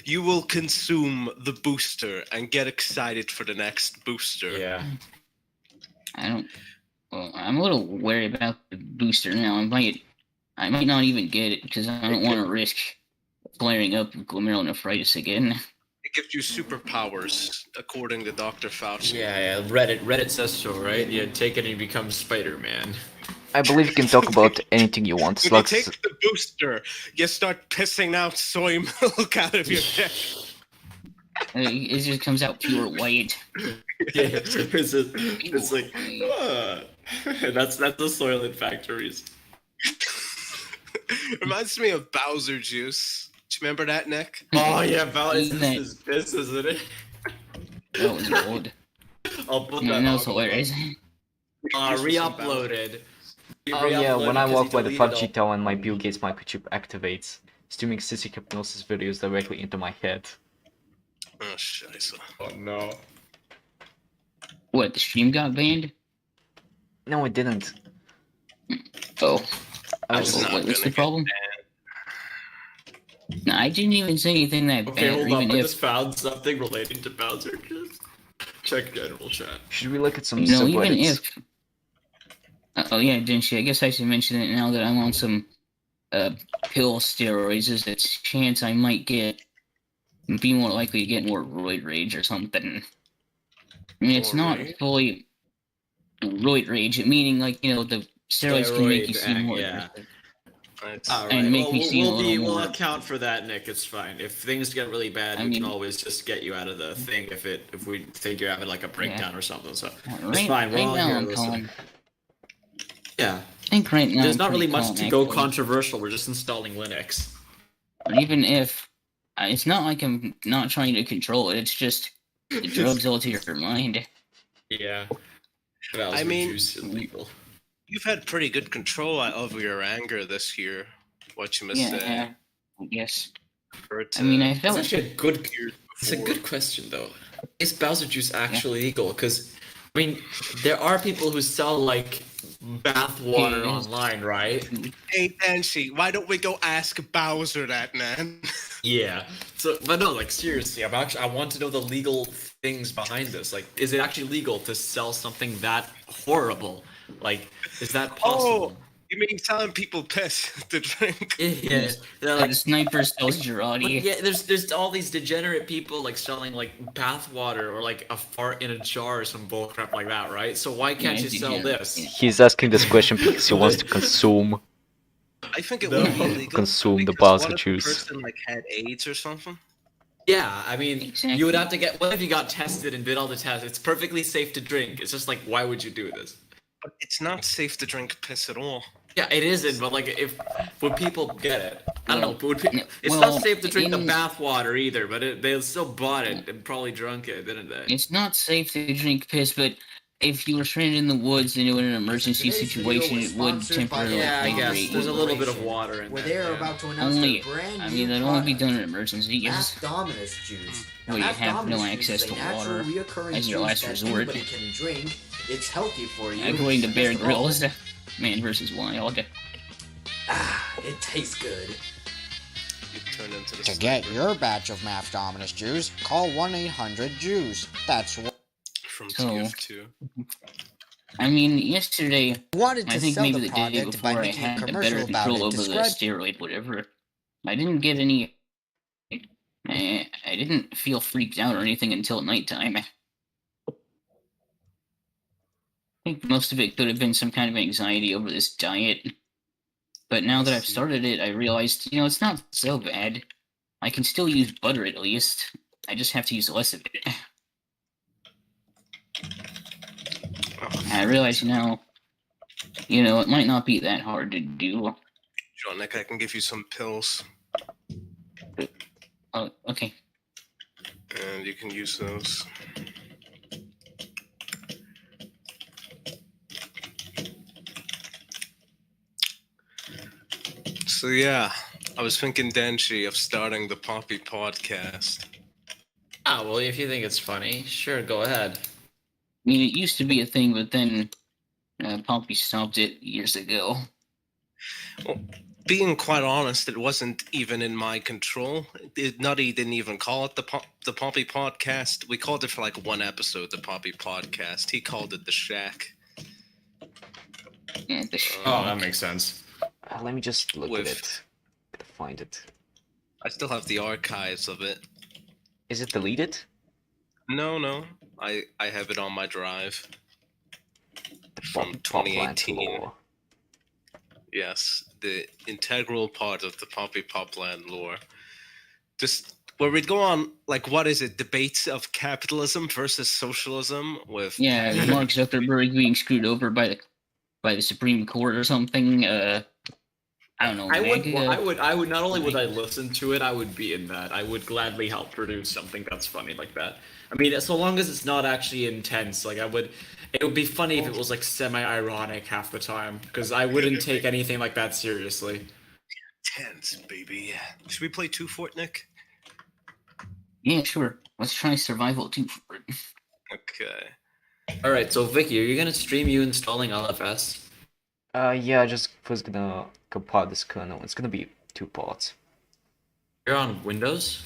You will consume the booster and get excited for the next booster. Yeah. Well, I'm a little wary about the booster now. I might not even get it because I don't want to risk flaring up with glomerulonephritis again. It gives you superpowers, according to Dr. Fauci. Yeah, Reddit says so, right? You take it and you become Spider-Man. I believe you can talk about anything you want. When you take the booster, you start pissing out soy milk out of your dick. It just comes out pure white. Yeah, it's like that's the Soylent Factories. Reminds me of Bowser juice. Do you remember that, Nick? Oh yeah, this is piss, isn't it? That was old. I'll put No, that that on. was hilarious. Re-uploaded. Oh yeah, when I walk by the deleted 5G tower and my Bill Gates microchip activates, streaming sissy hypnosis videos directly into my head. Oh, scheiße. Oh no. What, the stream got banned? No, it didn't. Oh. I was It's not What's gonna the get problem? No, I didn't even say anything that Okay, bad, or hold up. even I if. just found something relating to Bowser. Just check general chat. Should we look at some No, even subreddits? if. Oh yeah, didn't you? I guess I should mention it now that I'm on some pill steroids. There's a chance I might be more likely to get more roid rage or something. I mean, it's More not rage? fully roid rage, meaning like the steroids can make you seem more yeah. aggressive. Alright, And make well, me seem a little we'll more- account for that, Nick. It's fine. If things get really bad, I we can mean- always just get you out of the thing if we think you're having like a breakdown or something. So it's Right, fine. We're right all now here. I'm Listen. calling. Yeah. I think right now There's I'm not really pretty much to calm, go actually. controversial. We're just installing Linux. Or even if it's not like I'm not trying to control it. It's just the drugs alter your mind. Yeah. I mean- juice illegal. You've had pretty good control over your anger this year. What you must say. Yeah, yes. Compared I mean, I It's felt actually a good. years It's a before. good question though. Is Bowser juice actually legal? Because I mean, there are people who sell like bath water Yeah. online, right? Hey, Dancy, why don't we go ask Bowser that, man? Yeah. So, but no, like seriously, I want to know the legal things behind this. Like, is it actually legal to sell something that horrible? Like, is that possible? You mean telling people piss to drink? Yeah. They're the like, sniper sells but Girardi. yeah, there's all these degenerate people like selling like bath water or like a fart in a jar or some bullcrap like that, right? So why can't Yeah, you sell degenerate, this? yeah. He's asking this question because he wants to consume. I think it No. would be illegal. Consume the because Bowser what if juice. The person like had AIDS or something. Yeah, I mean, Exactly. you would have to get. What if you got tested and did all the tests? It's perfectly safe to drink. It's just like, why would you do this? But it's not safe to drink piss at all. Yeah, it isn't. But like, would people get it? I don't know. But it's well, not safe to drink the in- bath water either. But they still bought it and probably drunk it, didn't they? It's not safe to drink piss, but if you were stranded in the woods and in an emergency Today's situation, video was it would sponsored by temporarily Yeah, I guess hydrate. there's a little bit of water in where there. they are yeah. about to announce Only, their brand I new mean, that'd only be product, done in emergencies. Mass Dominus juice. Now, Well, you Mass have no Dominus juice access is to a natural, water reoccurring as your juice last that resort. anybody can drink. It's healthy for you. According to Best Bear of all, Grylls, Man vs. Wild. it tastes good. You turn into the To get sniper your batch of Math Dominus juice, call 1-800-JUICE. That's what from So- TF2. I mean, yesterday, wanted I to think sell maybe the the day product by before I making a had better commercial about control it. over the Describe steroid, whatever. I didn't get any. I didn't feel freaked out or anything until nighttime. I think most of it could have been some kind of anxiety over this diet. But now that I've started it, I realized, it's not so bad. I can still use butter at least. I just have to use less of it. I realize now, it might not be that hard to do. John, Nick, I can give you some pills, Oh, okay. and you can use those. So yeah, I was thinking, Denshi, of starting the Poppy podcast. Ah, well, if you think it's funny, sure, go ahead. I mean, it used to be a thing, but then Poppy stopped it years ago. Being quite honest, it wasn't even in my control. Nutty didn't even call it the Poppy podcast. We called it for like one episode, the Poppy podcast. He called it the Shack. Yeah, Oh, that makes sense. Let me just look With- at it. Gotta find it. I still have the archives of it. Is it deleted? No. I have it on my drive. From Poppy Popland 2018. lore. Yes, the integral part of the Poppy Popland lore. Just where we'd go on, like, what is it? Debates of capitalism versus socialism with Yeah, Mark Zuckerberg being screwed over by the Supreme Court or something. I don't know. I mega- would not only would I listen to it, I would be in that. I would gladly help produce something that's funny like that. I mean, so long as it's not actually intense, like it would be funny if it was like semi-ironic half the time, because I wouldn't take anything like that seriously. tense, baby. Should we play 2 Fort, Nick? Yeah, sure. Let's try survival 2 for it. Okay. All right, so Vicky, are you gonna stream you installing LFS? Yeah, I just was gonna compile this kernel. It's gonna be 2 parts. You're on Windows?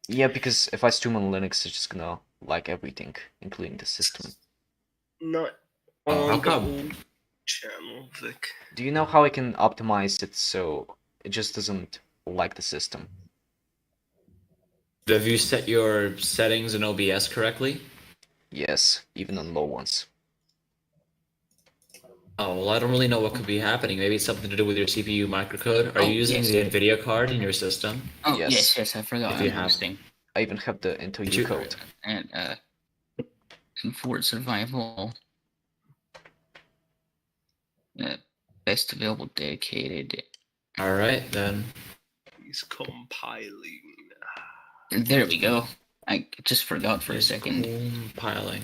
Yeah, because if I stream on Linux, it's just gonna like everything, including the system. Not Oh, on how the come? old channel, Vic. Do you know how I can optimize it so it just doesn't like the system? Have you set your settings in OBS correctly? Yes, even on low ones. Oh, well, I don't really know what could be happening. Maybe it's something to do with your CPU microcode. Are Oh, you using yes. the NVIDIA card in your system? Oh, Yes. yes, I forgot. If you I'm have- hosting. I even have the Intel Did U you- code. And, Fort Survival. Best available dedicated. All right, then. He's compiling. There we go. I just forgot for a It's second. compiling.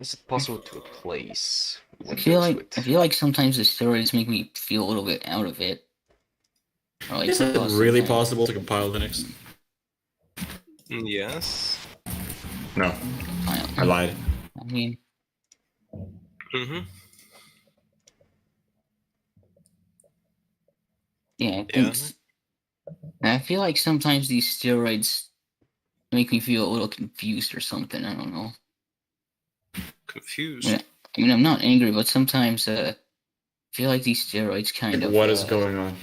Is it possible to replace I feel Windows like sometimes the steroids make me feel a little bit out of it. Or like Is it sometimes- really possible to compile Linux? Yes. No, I lied. I mean, Mm-hmm. yeah, I think. I feel like sometimes these steroids make me feel a little confused or something. I don't know. Confused. Yeah. I mean, I'm not angry, but sometimes I feel like these steroids kind of. What is going on?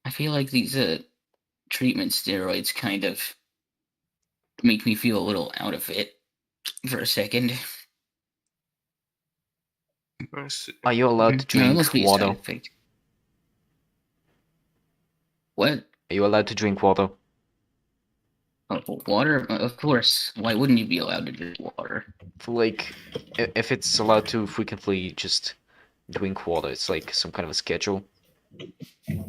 I feel like these treatment steroids kind of make me feel a little out of it for a second. I see. Are you allowed to No, it drink must be a side water? effect. What? Are you allowed to drink water? Oh, water? Of course. Why wouldn't you be allowed to drink water? Like, if it's allowed to frequently just drink water, it's like some kind of a schedule. You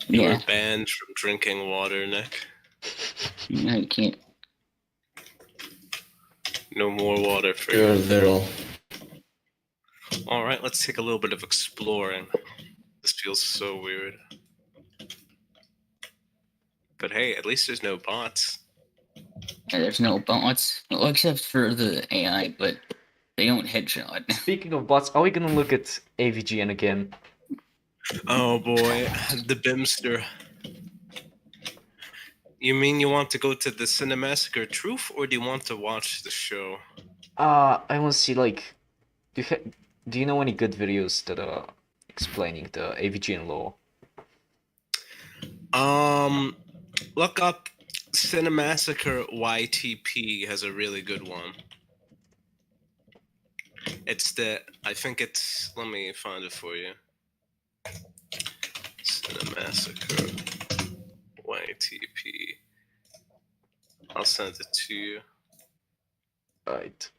Yeah, were banned from drinking water, Nick. I can't. No more water for You're you. little. Alright, let's take a little bit of exploring. This feels so weird. But hey, at least there's no bots. There's no bots, well, except for the AI, but they don't headshot. Speaking of bots, are we gonna look at AVGN again? Oh boy, the Bimster. You mean you want to go to the Cinemassacre Truth, or do you want to watch the show? I want to see, like, do you know any good videos that are explaining the AVGN lore? Look up Cinemassacre YTP has a really good one. I think it's, let me find it for you. Cinemassacre YTP. I'll send it to you. Right.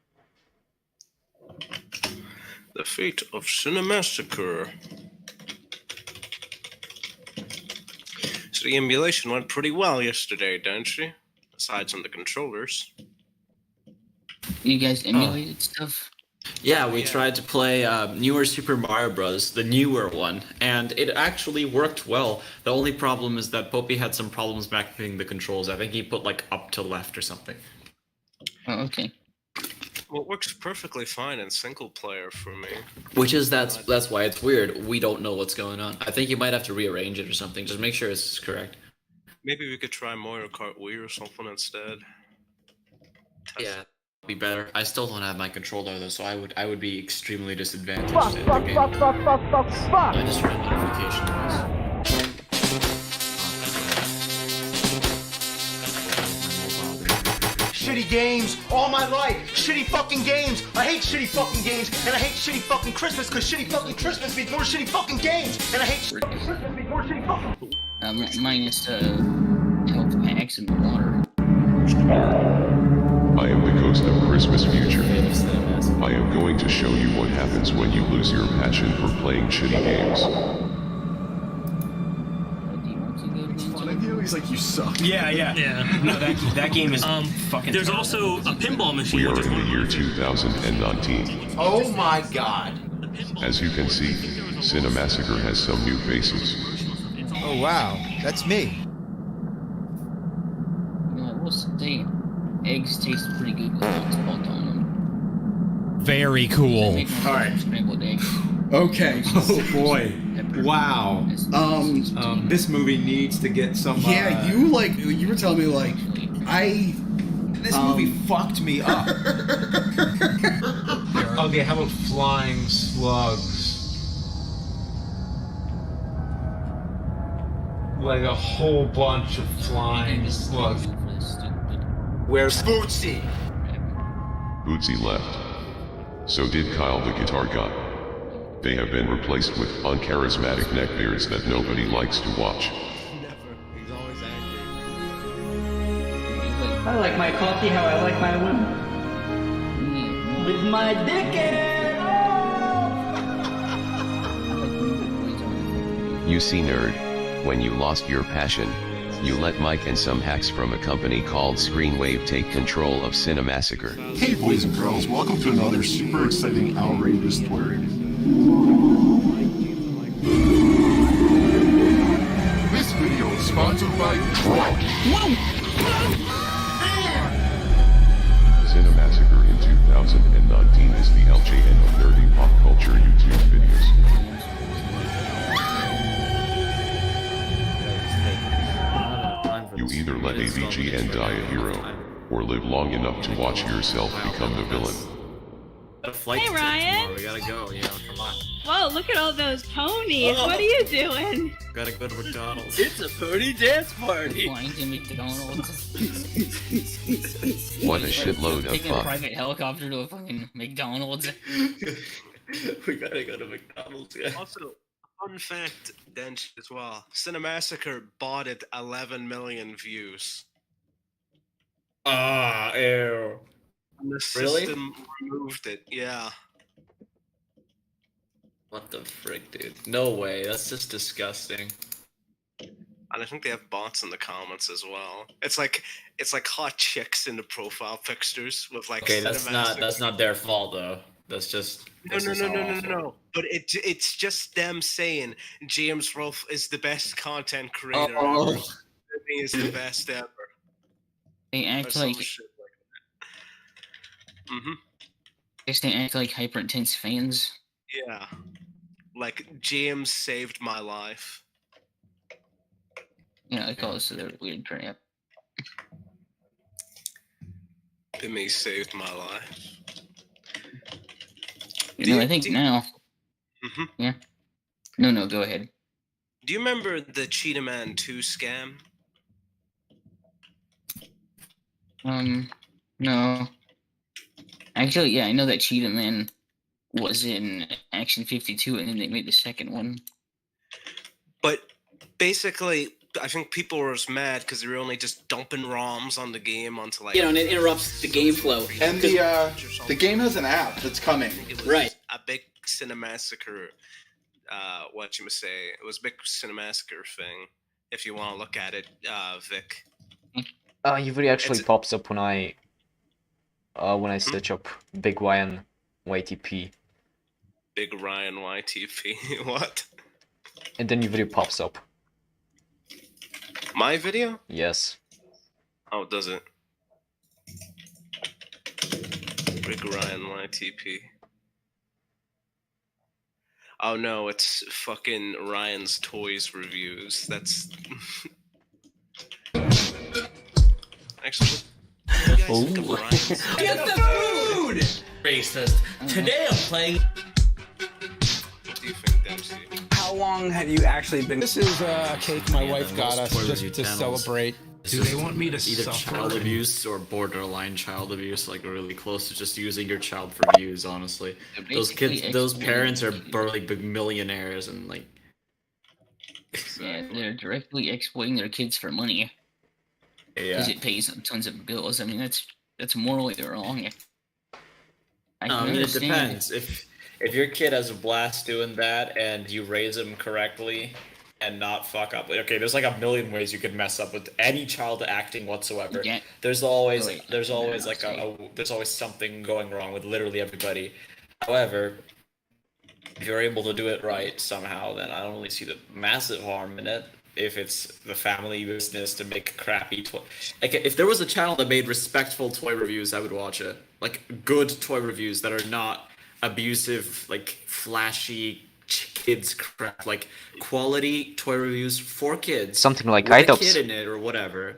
The Fate of Cinemassacre. So the emulation went pretty well yesterday, didn't she? Aside from the controllers. You guys emulated stuff? Yeah, we tried to play newer Super Mario Bros., the newer one, and it actually worked well. The only problem is that Poppy had some problems mapping the controls. I think he put like up to left or something. Oh, okay. Well, it works perfectly fine in single player for me. That's why it's weird. We don't know what's going on. I think you might have to rearrange it or something. Just make sure it's correct. Maybe we could try Mario Kart Wii or something instead. Test Yeah, be better. I still don't have my controller though, so I would be extremely disadvantaged in the game. I just ran notification twice. shitty games all my life. Shitty fucking games. I hate shitty fucking games, and I hate shitty fucking Christmas, because shitty fucking Christmas means more shitty fucking games, and I hate shitty Christmas means more shitty fucking... Minus, health packs and water. I am the ghost of Christmas future. I am going to show you what happens when you lose your passion for playing shitty games. He's like, you suck. Yeah. No, that game is fucking. There's also a pinball machine. We are in the year 2019. Oh my god. As you can see, Cinemassacre has some new faces. Oh wow, that's me. You know, I will say, eggs taste pretty good with hot salt on them. Very cool. Alright. Scrambled eggs. Okay. Oh boy. Wow. This movie needs to get some. Yeah, you were telling me like, this movie fucked me up. Okay, how about flying slugs? Like a whole bunch of flying slugs. Where's Bootsy? Bootsy left. So did Kyle the guitar guy. They have been replaced with uncharismatic neckbeards that nobody likes to watch. He's always angry. I like my coffee how I like my women. With my dick in it! You see, nerd, when you lost your passion, you let Mike and some hacks from a company called Screenwave take control of Cinemassacre. Hey boys and girls, welcome to another super exciting outrageous story. This video is sponsored by Trout. Cinemassacre in 2019 is the LJN of nerdy pop culture YouTube videos. You either let a VGN die a hero, or live long enough to watch yourself become the villain. Hey Ryan! We gotta go, come on. Whoa, look at all those ponies. What are you doing? Gotta go to McDonald's. It's a pony dance party. Flying to McDonald's. What a shitload of Taking a fuck. private helicopter to a fucking McDonald's. We gotta go to McDonald's, yeah. Also, fun fact, Dench, as well. Cinemassacre bought it 11 million views. Ah, ew. And the Really? system removed it, yeah. What the frick, dude? No way, that's just disgusting. And I think they have bots in the comments as well. It's like hot chicks in the profile pictures with like. Okay, that's not their fault though. That's just No. But it's just them saying James Rolfe is the best content creator ever. He is the best ever. They act like. Mm-hmm. Guess they act like hyper intense fans. Yeah. Like James saved my life. Yeah, I call this a weird trap. Timmy saved my life. I think now. Mm-hmm. Yeah. No, go ahead. Do you remember the Cheetah Man 2 scam? No. Actually, yeah, I know that Cheetah Man was in Action 52, and then they made the second one. But basically, I think people were just mad because they were only just dumping ROMs on the game onto like. and it interrupts the game flow. And the game has an app that's coming. Right. A big Cinemassacre. What you must say? It was a big Cinemassacre thing. If you want to look at it, Vic. Usually actually pops up when I search up Big Ryan YTP. Big Ryan YTP. What? And then your video pops up. My video? Yes. Oh, does it? Big Ryan YTP. Oh no, it's fucking Ryan's Toys reviews. That's actually. Get the food! Racist. Today I'm playing. What do you think, Dempsey? How long have you actually been? This is a cake my wife got us just to celebrate Do they want me to either suffer? child abuse or borderline child abuse, like really close to just using your child for views? Honestly, those basically kids, those exploiting parents are barely big millionaires, and like, Yeah, they're directly exploiting their kids for money. Because yeah. it pays them tons of bills. I mean, that's morally wrong. I No, can I mean, it understand. depends. If your kid has a blast doing that and you raise him correctly and not fuck up, okay, there's like a million ways you could mess up with any child acting whatsoever. Yeah. There's always Really, there's always like honestly. there's always something going wrong with literally everybody. However, if you're able to do it right somehow, then I don't really see the massive harm in it. If it's the family business to make crappy toy, like if there was a channel that made respectful toy reviews, I would watch it. Like good toy reviews that are not abusive, like flashy kids crap. Like quality toy reviews for kids. Something like with a Idol's. kid in it or whatever.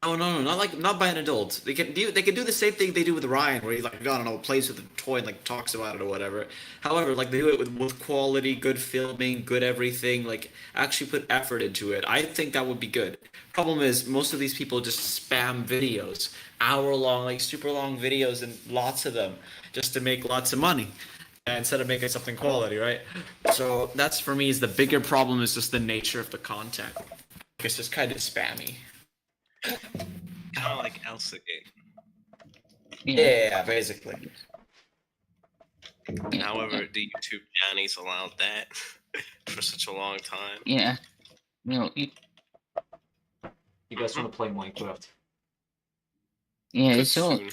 No, not by an adult. They can do the same thing they do with Ryan, where he like I don't know plays with the toy and like talks about it or whatever. However, like they do it with quality, good filming, good everything. Like actually put effort into it. I think that would be good. Problem is most of these people just spam videos, hour long, like super long videos, and lots of them, just to make lots of money, instead of making something quality, right? So that's for me is the bigger problem is just the nature of the content. It's just kind of spammy. Kind of like Elsa game. Yeah, basically. However, the YouTube Johnny's allowed that for such a long time. Yeah. No, You guys want to play Minecraft? yeah, Could it's all. soon.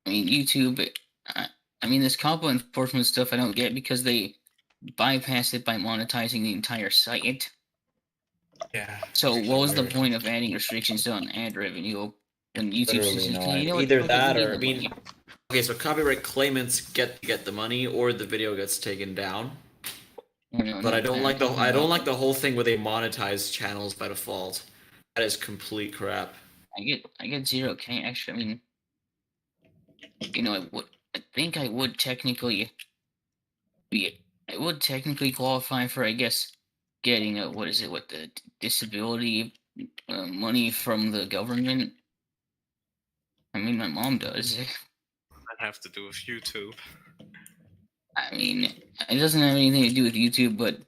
I mean, YouTube. I mean, this combo enforcement stuff I don't get because they bypass it by monetizing the entire site. Yeah. So what was the point of adding restrictions on ad revenue? And YouTube Literally says, not. you know what, Either fuck it, that we or need I the mean, money. okay, so copyright claimants get the money or the video gets taken down. No, But I not don't that. like the I'm I don't talking like the whole thing where they monetize channels by default. That is complete crap. I get zero cash. I mean, you know, I think I would technically qualify for, I guess, getting a what the disability money from the government. I mean, my mom does. I'd have to do with YouTube. I mean, it doesn't have anything to do with YouTube, but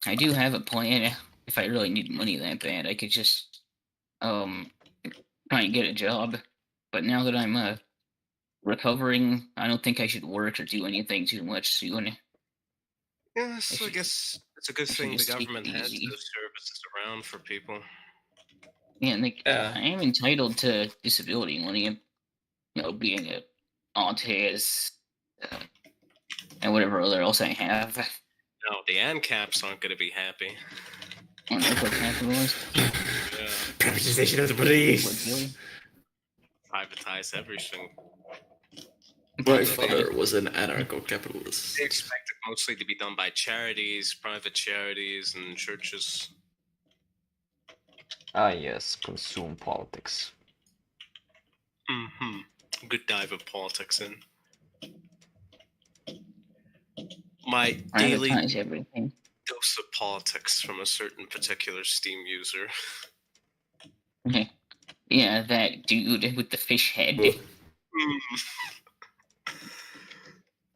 I do have a plan. If I really need money that bad, I could just try and get a job. But now that I'm recovering, I don't think I should work or do anything too much soon. Yes, I guess it's a good thing the just take government it has easy. those services around for people. Yeah, and I am entitled to disability money. You know, being a autism and whatever other else I have. No, the ANCAPs aren't going to be happy. Anarcho-capitalist. Yeah. Privatization of the police. Privatize everything. My father was an anarcho-capitalist. They expect it mostly to be done by charities, private charities, and churches. Ah, yes, consume politics. Good dive of politics in. My Privatize daily everything. dose of politics from a certain particular Steam user. Yeah, that dude with the fish head.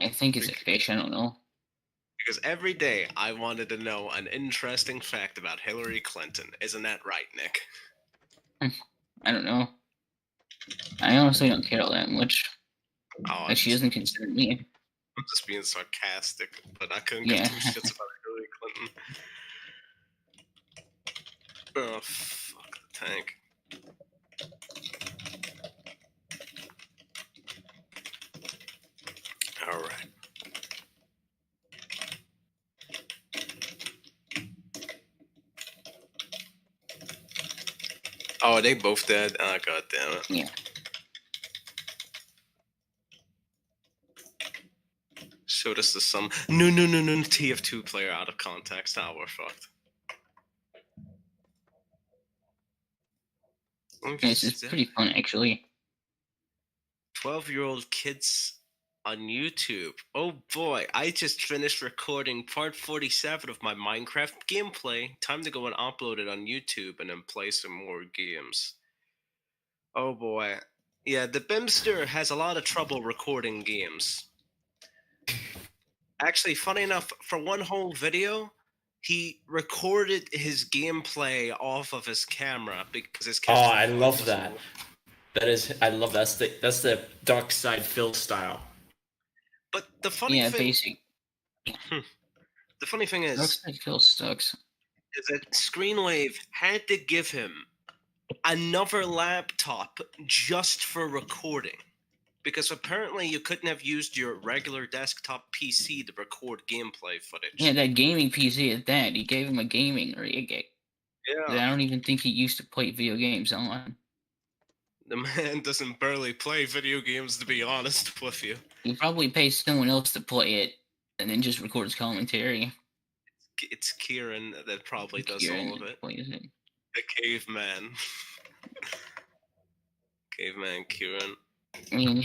I think it's a fish, I don't know. Because every day I wanted to know an interesting fact about Hillary Clinton. Isn't that right, Nick? I don't know. I honestly don't care all that much. Oh, Like, she doesn't concern me. I'm just being sarcastic, but I couldn't Yeah. give two shits about Hillary Clinton. Oh, fuck the tank. Alright. Oh, are they both dead? Oh, god damn it. Yeah. Showed us the some no TF2 player out of context. Now we're fucked. This is pretty fun, actually. 12-year-old kids on YouTube. Oh boy, I just finished recording part 47 of my Minecraft gameplay. Time to go and upload it on YouTube and then play some more games. Oh boy. Yeah, the Bimster has a lot of trouble recording games. Actually, funny enough, for one whole video, he recorded his gameplay off of his camera because his Oh, camera. I love that. I love that. That's the dark side Phil style. But the funny thing, basic. the funny thing is, Darkside Phil sucks. is that Screenwave had to give him another laptop just for recording. Because apparently you couldn't have used your regular desktop PC to record gameplay footage. Yeah, that gaming PC at that. He gave him a gaming rig. Yeah. That I don't even think he used to play video games on. The man doesn't barely play video games, to be honest with you. He probably pays someone else to play it, and then just records commentary. It's Kieran that probably does all of it. Plays it. The caveman. Caveman Kieran. I mean,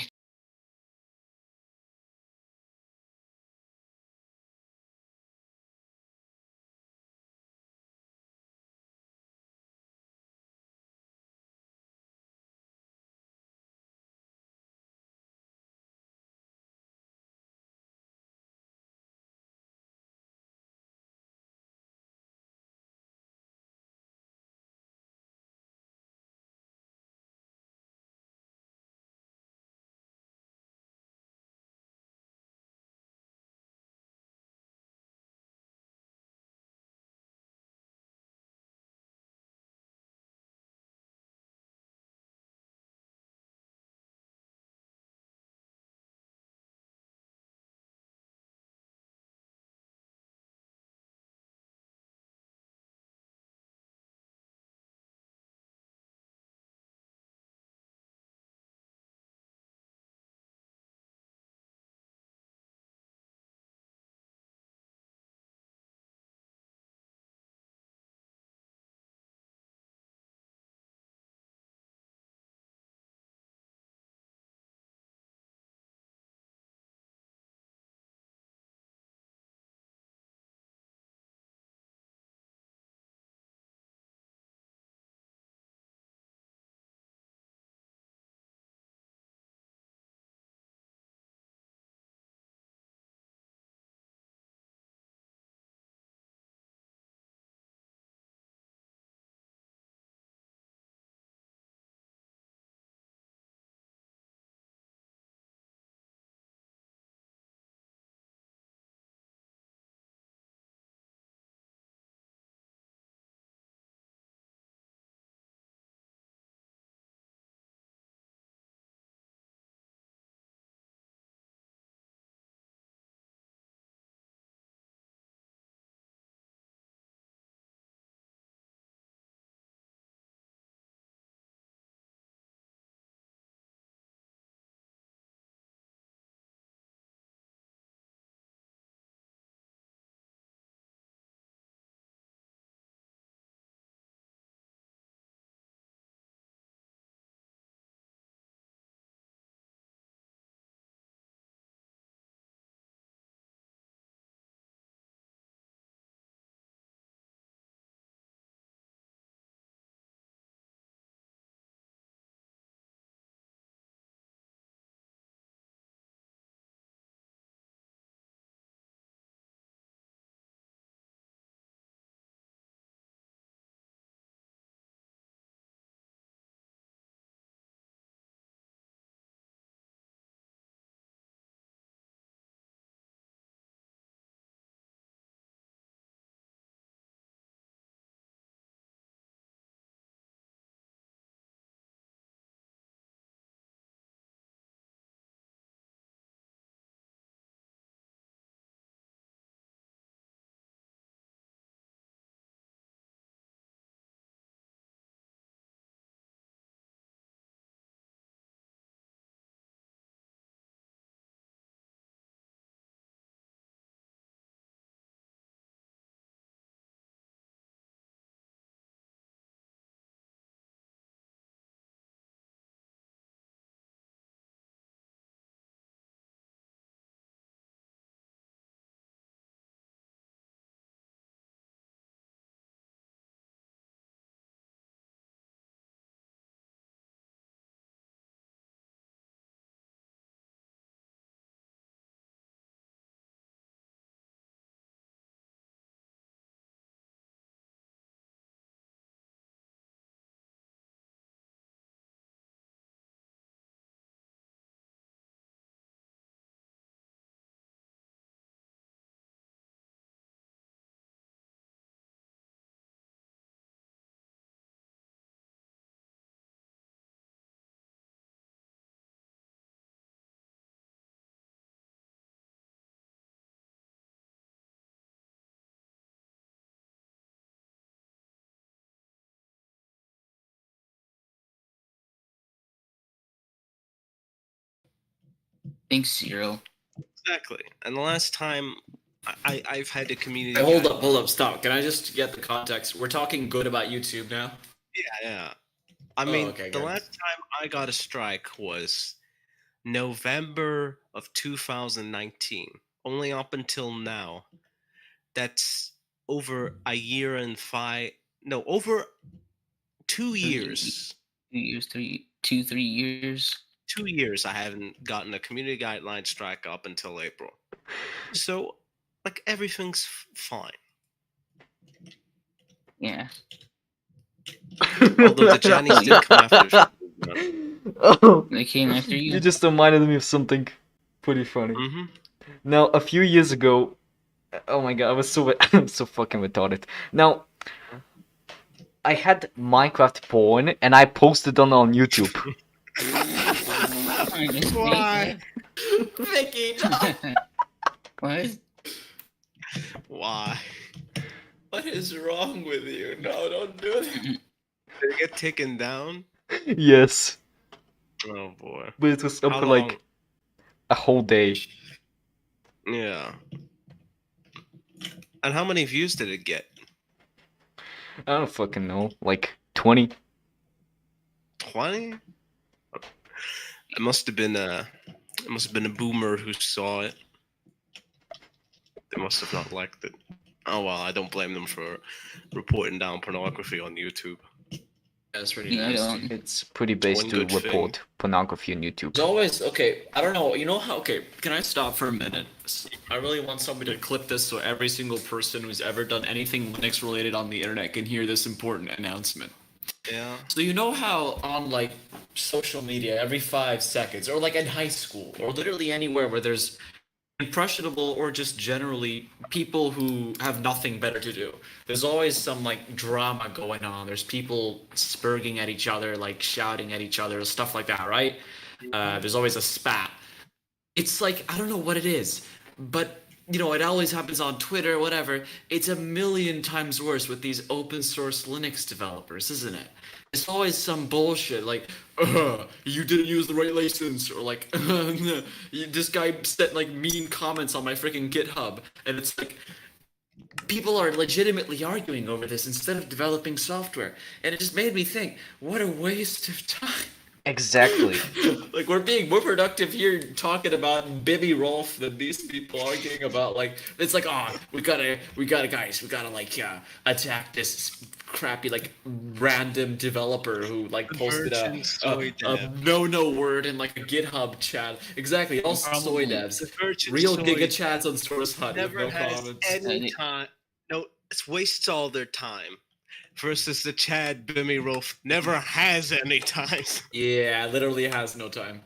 think 0. Exactly. And the last time I've had a community. Hey, hold up, stop. Can I just get the context? We're talking good about YouTube now. Yeah. I mean, okay, the good. last time I got a strike was November of 2019. Only up until now. That's over a year and over 2 years. 2 years, 3 years. 2 years I haven't gotten a community guideline strike up until April. So, like, everything's fine. Yeah. Although the Chinese did come after. Oh, They came after you. You just reminded me of something pretty funny. Mm-hmm. Now, a few years ago, oh my god, I'm so fucking retarded. Now, I had Minecraft porn and I posted on YouTube. Why? Vicky, no. What? Why? What is wrong with you? No, don't do that. Did it get taken down? Yes. Oh boy. But it was up How for long? like a whole day. Yeah. And how many views did it get? I don't fucking know. Like 20? 20? It must have been a boomer who saw it. They must have not liked it. Oh well, I don't blame them for reporting down pornography on YouTube. That's pretty Yeah, I nice. don't. It's pretty based One to good report pornography on YouTube. It's always okay. I don't know. You know how? Okay, can I stop for a minute? I really want somebody to clip this so every single person who's ever done anything Linux related on the internet can hear this important announcement. Yeah. So you know how on like social media every 5 seconds, or like in high school, or literally anywhere where there's impressionable or just generally people who have nothing better to do, there's always some like drama going on. There's people spurging at each other, like shouting at each other, stuff like that, right? There's always a spat. It's like, I don't know what it is, but you know, it always happens on Twitter, whatever. It's a million times worse with these open source Linux developers, isn't it? It's always some bullshit like, you didn't use the right license, or like, this guy sent like mean comments on my freaking GitHub, and it's like, people are legitimately arguing over this instead of developing software, and it just made me think, what a waste of time. Exactly. Like, we're being more productive here talking about Bibby Rolf than these people arguing about, like, it's like, oh, we gotta guys, we gotta like attack this crappy like random developer who like posted a no word in like a GitHub chat. Exactly, all soy devs, real Giga chats on Source Hut with Never no has comments. any time. No, it wastes all their time. Versus the Chad Bimmy Rolf never has any time. Yeah, literally has no time.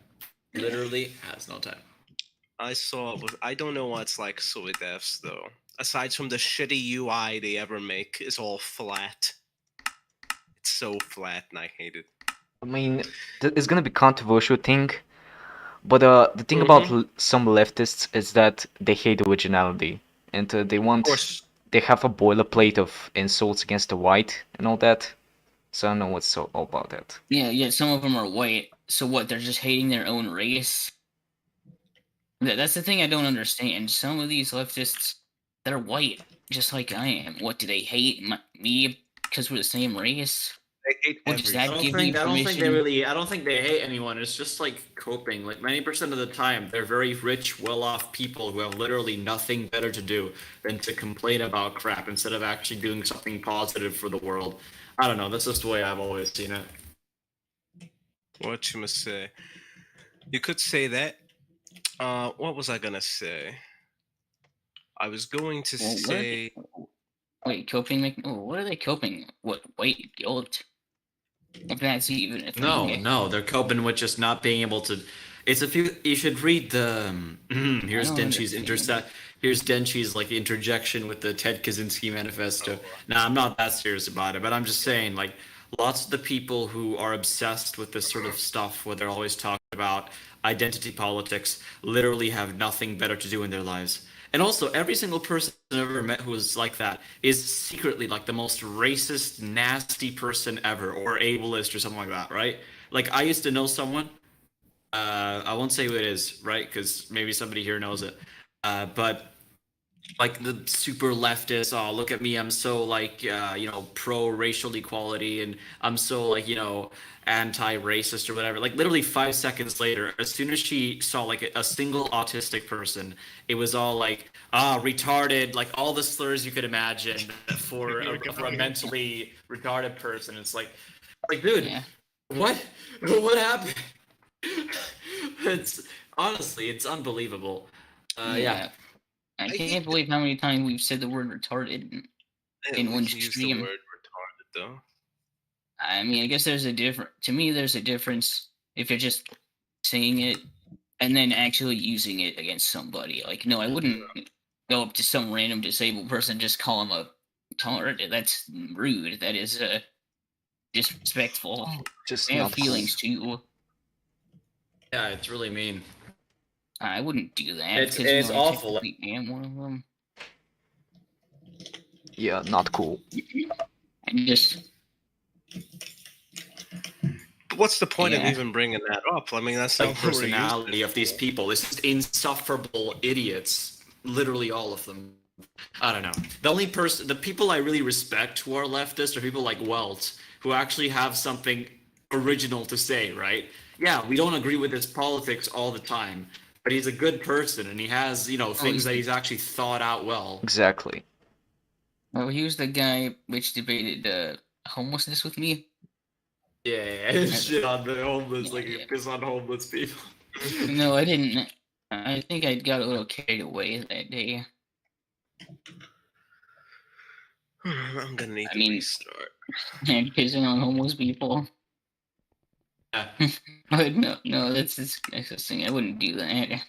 Literally has no time. I don't know what's like soy devs though. Aside from the shitty UI they ever make, is all flat. It's so flat and I hate it. I mean, it's gonna be controversial thing, but the thing about some leftists is that they hate originality, and they want. They have a boilerplate of insults against the white and all that. So I don't know what's all about that. Yeah, some of them are white. So what, they're just hating their own race? That's the thing I don't understand. Some of these leftists, they're white, just like I am. What, do they hate me because we're the same race? They hate what, does that give I you don't think permission? I don't think they hate anyone. It's just like coping. Like 90% of the time, they're very rich, well-off people who have literally nothing better to do than to complain about crap instead of actually doing something positive for the world. I don't know. That's just the way I've always seen it. What you must say? You could say that. What was I gonna say? I was going to say. Wait, coping? What are they coping? What, white guilt? If that's even a thing. No, they're coping with just not being able to. It's a few. You should read the. Here's Denchi's like interjection with the Ted Kaczynski manifesto. Now I'm not that serious about it, but I'm just saying like lots of the people who are obsessed with this sort of stuff, where they're always talking about identity politics, literally have nothing better to do in their lives. And also, every single person I've ever met who is like that is secretly like the most racist, nasty person ever, or ableist or something like that, right? Like, I used to know someone I won't say who it is, right? Because maybe somebody here knows it. But like the super leftist, oh look at me, I'm so like pro racial equality, and I'm so like anti-racist or whatever. Like literally 5 seconds later, as soon as she saw like a single autistic person, it was all like retarded, like all the slurs you could imagine for a mentally retarded person. It's like dude, what happened? It's honestly, it's unbelievable. Yeah. I can't believe how many times we've said the word retarded in one use the stream. word retarded though. I mean, I guess there's a different. To me, there's a difference if you're just saying it and then actually using it against somebody. Like, no, I wouldn't go up to some random disabled person and just call him a retard. That's rude. That is disrespectful. Just they have not cool. feelings too. Yeah, it's really mean. I wouldn't do that. It's awful. I am one of them. Yeah, not cool. And just. But what's the point of even bringing that up? I mean, that's like not what we're used personality of these people. It's just insufferable idiots. Literally all of them. I don't know. The people I really respect who are leftists are people like Welt, who actually have something original to say, right? Yeah, we don't agree with his politics all the time, but he's a good person, and he has, things that he's actually thought out well. Exactly. Well, he was the guy which debated homelessness with me. Yeah, shit on the homeless, piss on homeless people. No, I didn't. I think I got a little carried away that day. I'm gonna need to restart. And pissing on homeless people. But no, that's disgusting. I wouldn't do that.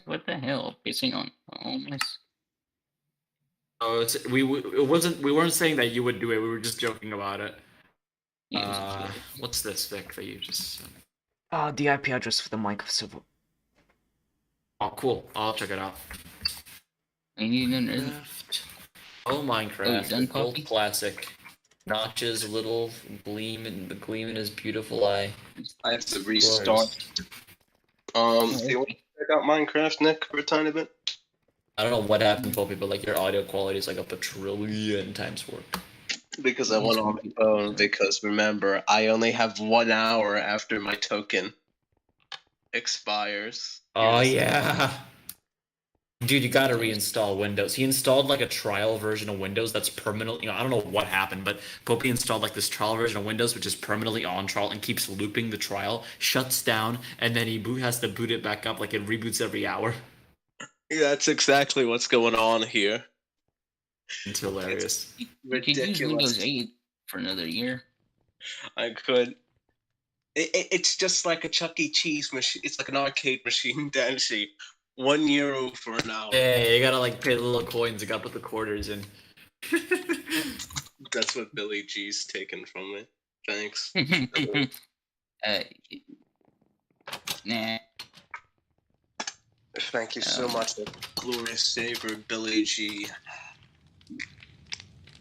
What the hell? Pissing on homeless? Oh, we weren't saying that you would do it. We were just joking about it. What's this, Vic, that you just said? The IP address for the Minecraft server. Oh, cool. I'll check it out. I need another. Oh, Minecraft, done, the gold classic. Notch's little gleam in his beautiful eye. I have to restart. Do you want to check out Minecraft, Nick, for a tiny bit? I don't know what happened, Poppy, but like your audio quality is like up a trillion times worse. Because I went on my phone. Because remember, I only have 1 hour after my token expires. Oh yeah. Dude, you gotta reinstall Windows. He installed like a trial version of Windows that's permanently. I don't know what happened, but Poppy installed like this trial version of Windows, which is permanently on trial and keeps looping the trial, shuts down, and then he has to boot it back up. Like it reboots every hour. Yeah, that's exactly what's going on here. It's hilarious. You could use Windows 8 for another year. I could. It's just like a Chuck E. Cheese machine. It's like an arcade machine, Dancy. €1 for an hour. Yeah, you gotta like pay the little coins. You gotta put the quarters in. That's what Billy G's taken from me. Thanks. Nah. Thank you so much, glorious savior Billy G.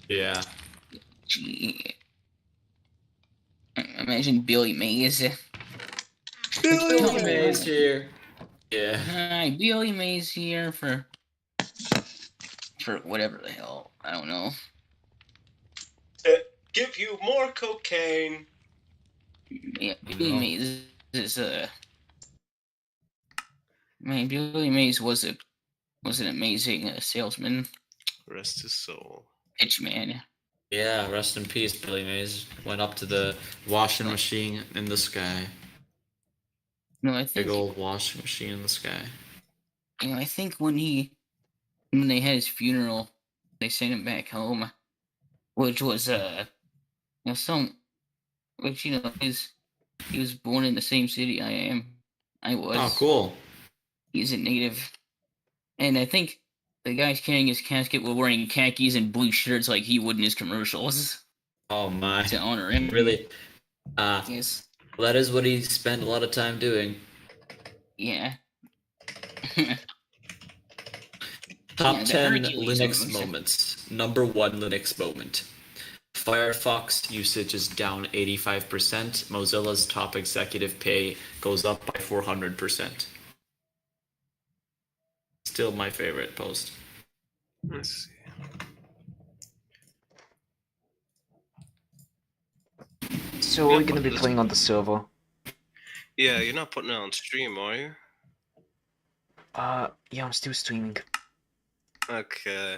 Yeah. Gee. Imagine Billy Mays. Billy Mays here. Yeah. Hi, Billy Mays here for whatever the hell. I don't know. Give you more cocaine. Yeah, Billy Mays is man, Billy Mays was an amazing salesman. Rest his soul. Pitchman. Yeah, rest in peace, Billy Mays. Went up to the washing machine in the sky. No, I think big old washing machine in the sky. You know, I think when they had his funeral, they sent him back home, which was he was born in the same city I was. Oh, cool. He's a native, and I think the guys carrying his casket were wearing khakis and blue shirts like he would in his commercials. Oh my! To honor him, really? Yes. Well, that is what he spent a lot of time doing. Yeah. Top 10 Hercules Linux moments. Number 1 Linux moment. Firefox usage is down 85%. Mozilla's top executive pay goes up by 400%. Still my favorite post. Let's see. So we're gonna be playing on the server. Yeah, you're not putting it on stream, are you? Yeah, I'm still streaming. Okay.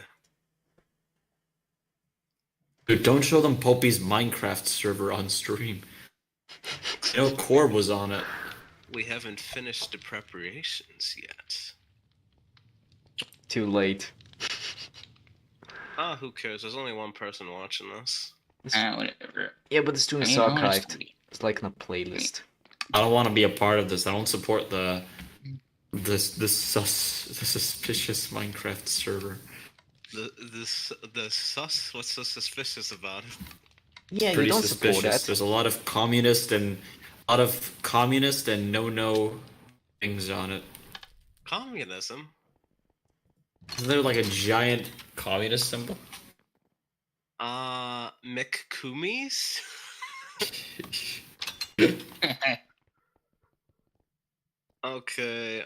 Dude, don't show them Popey's Minecraft server on stream. You know, Corb was on it. We haven't finished the preparations yet. Too late. Ah, who cares? There's only one person watching this. Whatever. Yeah, but the stream is I mean, archived. honestly. It's like in a playlist. I don't want to be a part of this. I don't support the suspicious Minecraft server. The sus? What's so suspicious about it? Yeah, Pretty you don't suspicious. support that. There's a lot of communist and no things on it. Communism? Isn't there like a giant communist symbol? McCoomies? Okay,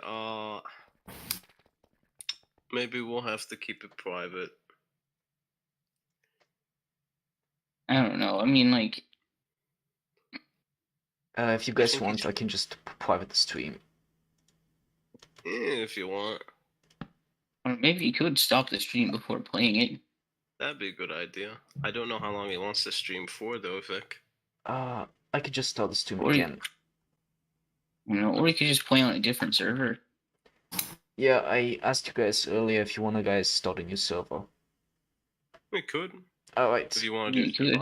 maybe we'll have to keep it private. I don't know. I mean, like, If you guys want, I can just private the stream. Yeah, if you want. or maybe you could stop the stream before playing it. That'd be a good idea. I don't know how long he wants to stream for, though, Vic. I could just start the stream Or again. You know, or you could just play on a different server. Yeah, I asked you guys earlier if you wanna guys start a new server. We could. Alright. If you want to do